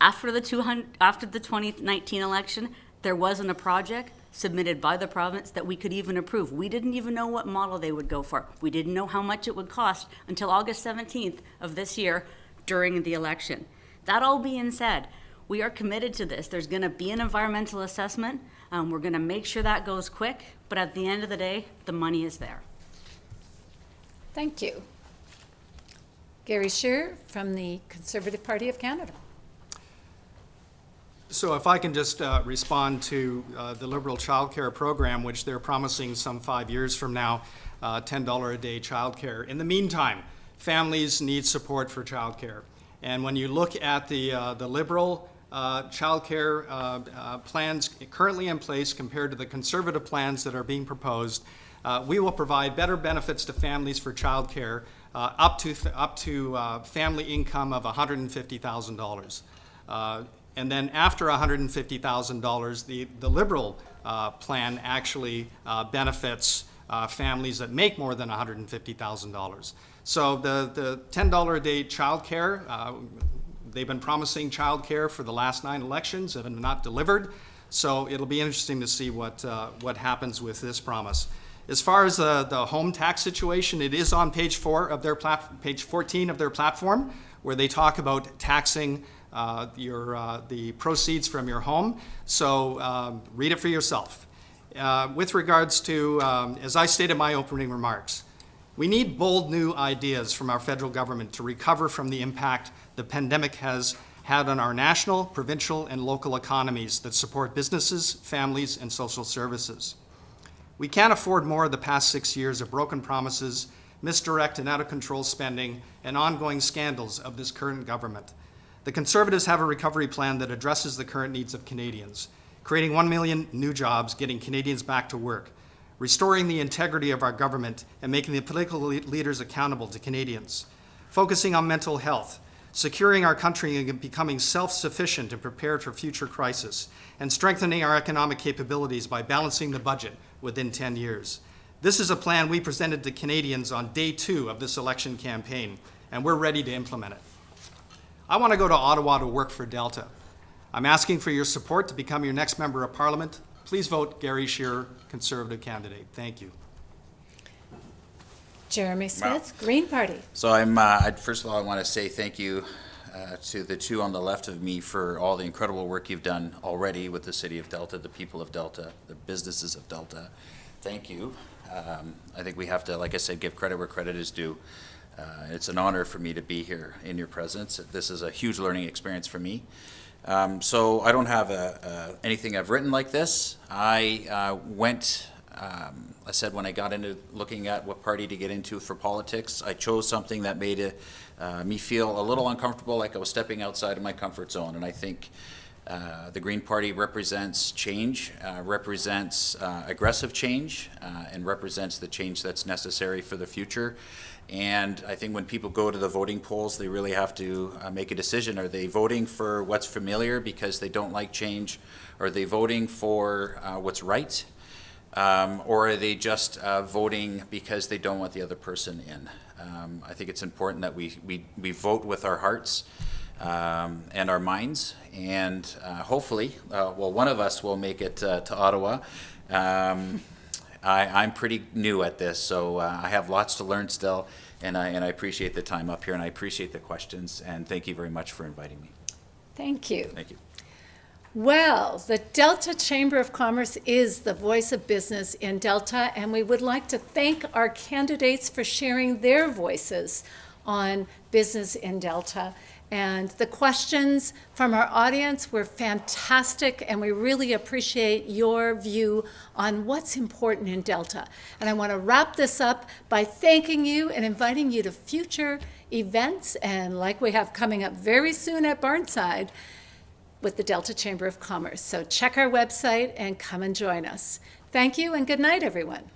After the 2019 election, there wasn't a project submitted by the province that we could even approve. We didn't even know what model they would go for. We didn't know how much it would cost until August 17th of this year during the election. That all being said, we are committed to this. There's going to be an environmental assessment. We're going to make sure that goes quick, but at the end of the day, the money is there. Thank you. Gary Scheer from the Conservative Party of Canada. So if I can just respond to the Liberal childcare program, which they're promising some 5 years from now, $10 a day childcare. In the meantime, families need support for childcare. And when you look at the Liberal childcare plans currently in place compared to the Conservative plans that are being proposed, we will provide better benefits to families for childcare up to family income of $150,000. And then after $150,000, the Liberal plan actually benefits families that make more than $150,000. So the $10 a day childcare, they've been promising childcare for the last 9 elections and have not delivered. So it'll be interesting to see what happens with this promise. As far as the home tax situation, it is on page 14 of their platform, where they talk about taxing the proceeds from your home. So read it for yourself. With regards to, as I stated in my opening remarks, we need bold new ideas from our federal government to recover from the impact the pandemic has had on our national, provincial, and local economies that support businesses, families, and social services. We can't afford more of the past 6 years of broken promises, misdirect and out-of-control spending, and ongoing scandals of this current government. The Conservatives have a recovery plan that addresses the current needs of Canadians, creating 1 million new jobs, getting Canadians back to work, restoring the integrity of our government, and making the political leaders accountable to Canadians, focusing on mental health, securing our country and becoming self-sufficient and prepared for future crisis, and strengthening our economic capabilities by balancing the budget within 10 years. This is a plan we presented to Canadians on day 2 of this election campaign, and we're ready to implement it. I want to go to Ottawa to work for Delta. I'm asking for your support to become your next member of Parliament. Please vote Gary Scheer, Conservative candidate. Thank you. Jeremy Smith, Green Party. So first of all, I want to say thank you to the two on the left of me for all the incredible work you've done already with the city of Delta, the people of Delta, the businesses of Delta. Thank you. I think we have to, like I said, give credit where credit is due. It's an honor for me to be here in your presence. This is a huge learning experience for me. So I don't have anything I've written like this. I said when I got into looking at what party to get into for politics, I chose something that made me feel a little uncomfortable, like I was stepping outside of my comfort zone. And I think the Green Party represents change, represents aggressive change, and represents the change that's necessary for the future. And I think when people go to the voting polls, they really have to make a decision. Are they voting for what's familiar because they don't like change? Are they voting for what's right? Or are they just voting because they don't want the other person in? I think it's important that we vote with our hearts and our minds, and hopefully, one of us will make it to Ottawa. I'm pretty new at this, so I have lots to learn still, and I appreciate the time up here, and I appreciate the questions, and thank you very much for inviting me. Thank you. Thank you. Well, the Delta Chamber of Commerce is the voice of business in Delta, and we would like to thank our candidates for sharing their voices on business in Delta. And the questions from our audience were fantastic, and we really appreciate your view on what's important in Delta. And I want to wrap this up by thanking you and inviting you to future events, and like we have coming up very soon at Barnside, with the Delta Chamber of Commerce. So check our website and come and join us. Thank you and good night, everyone.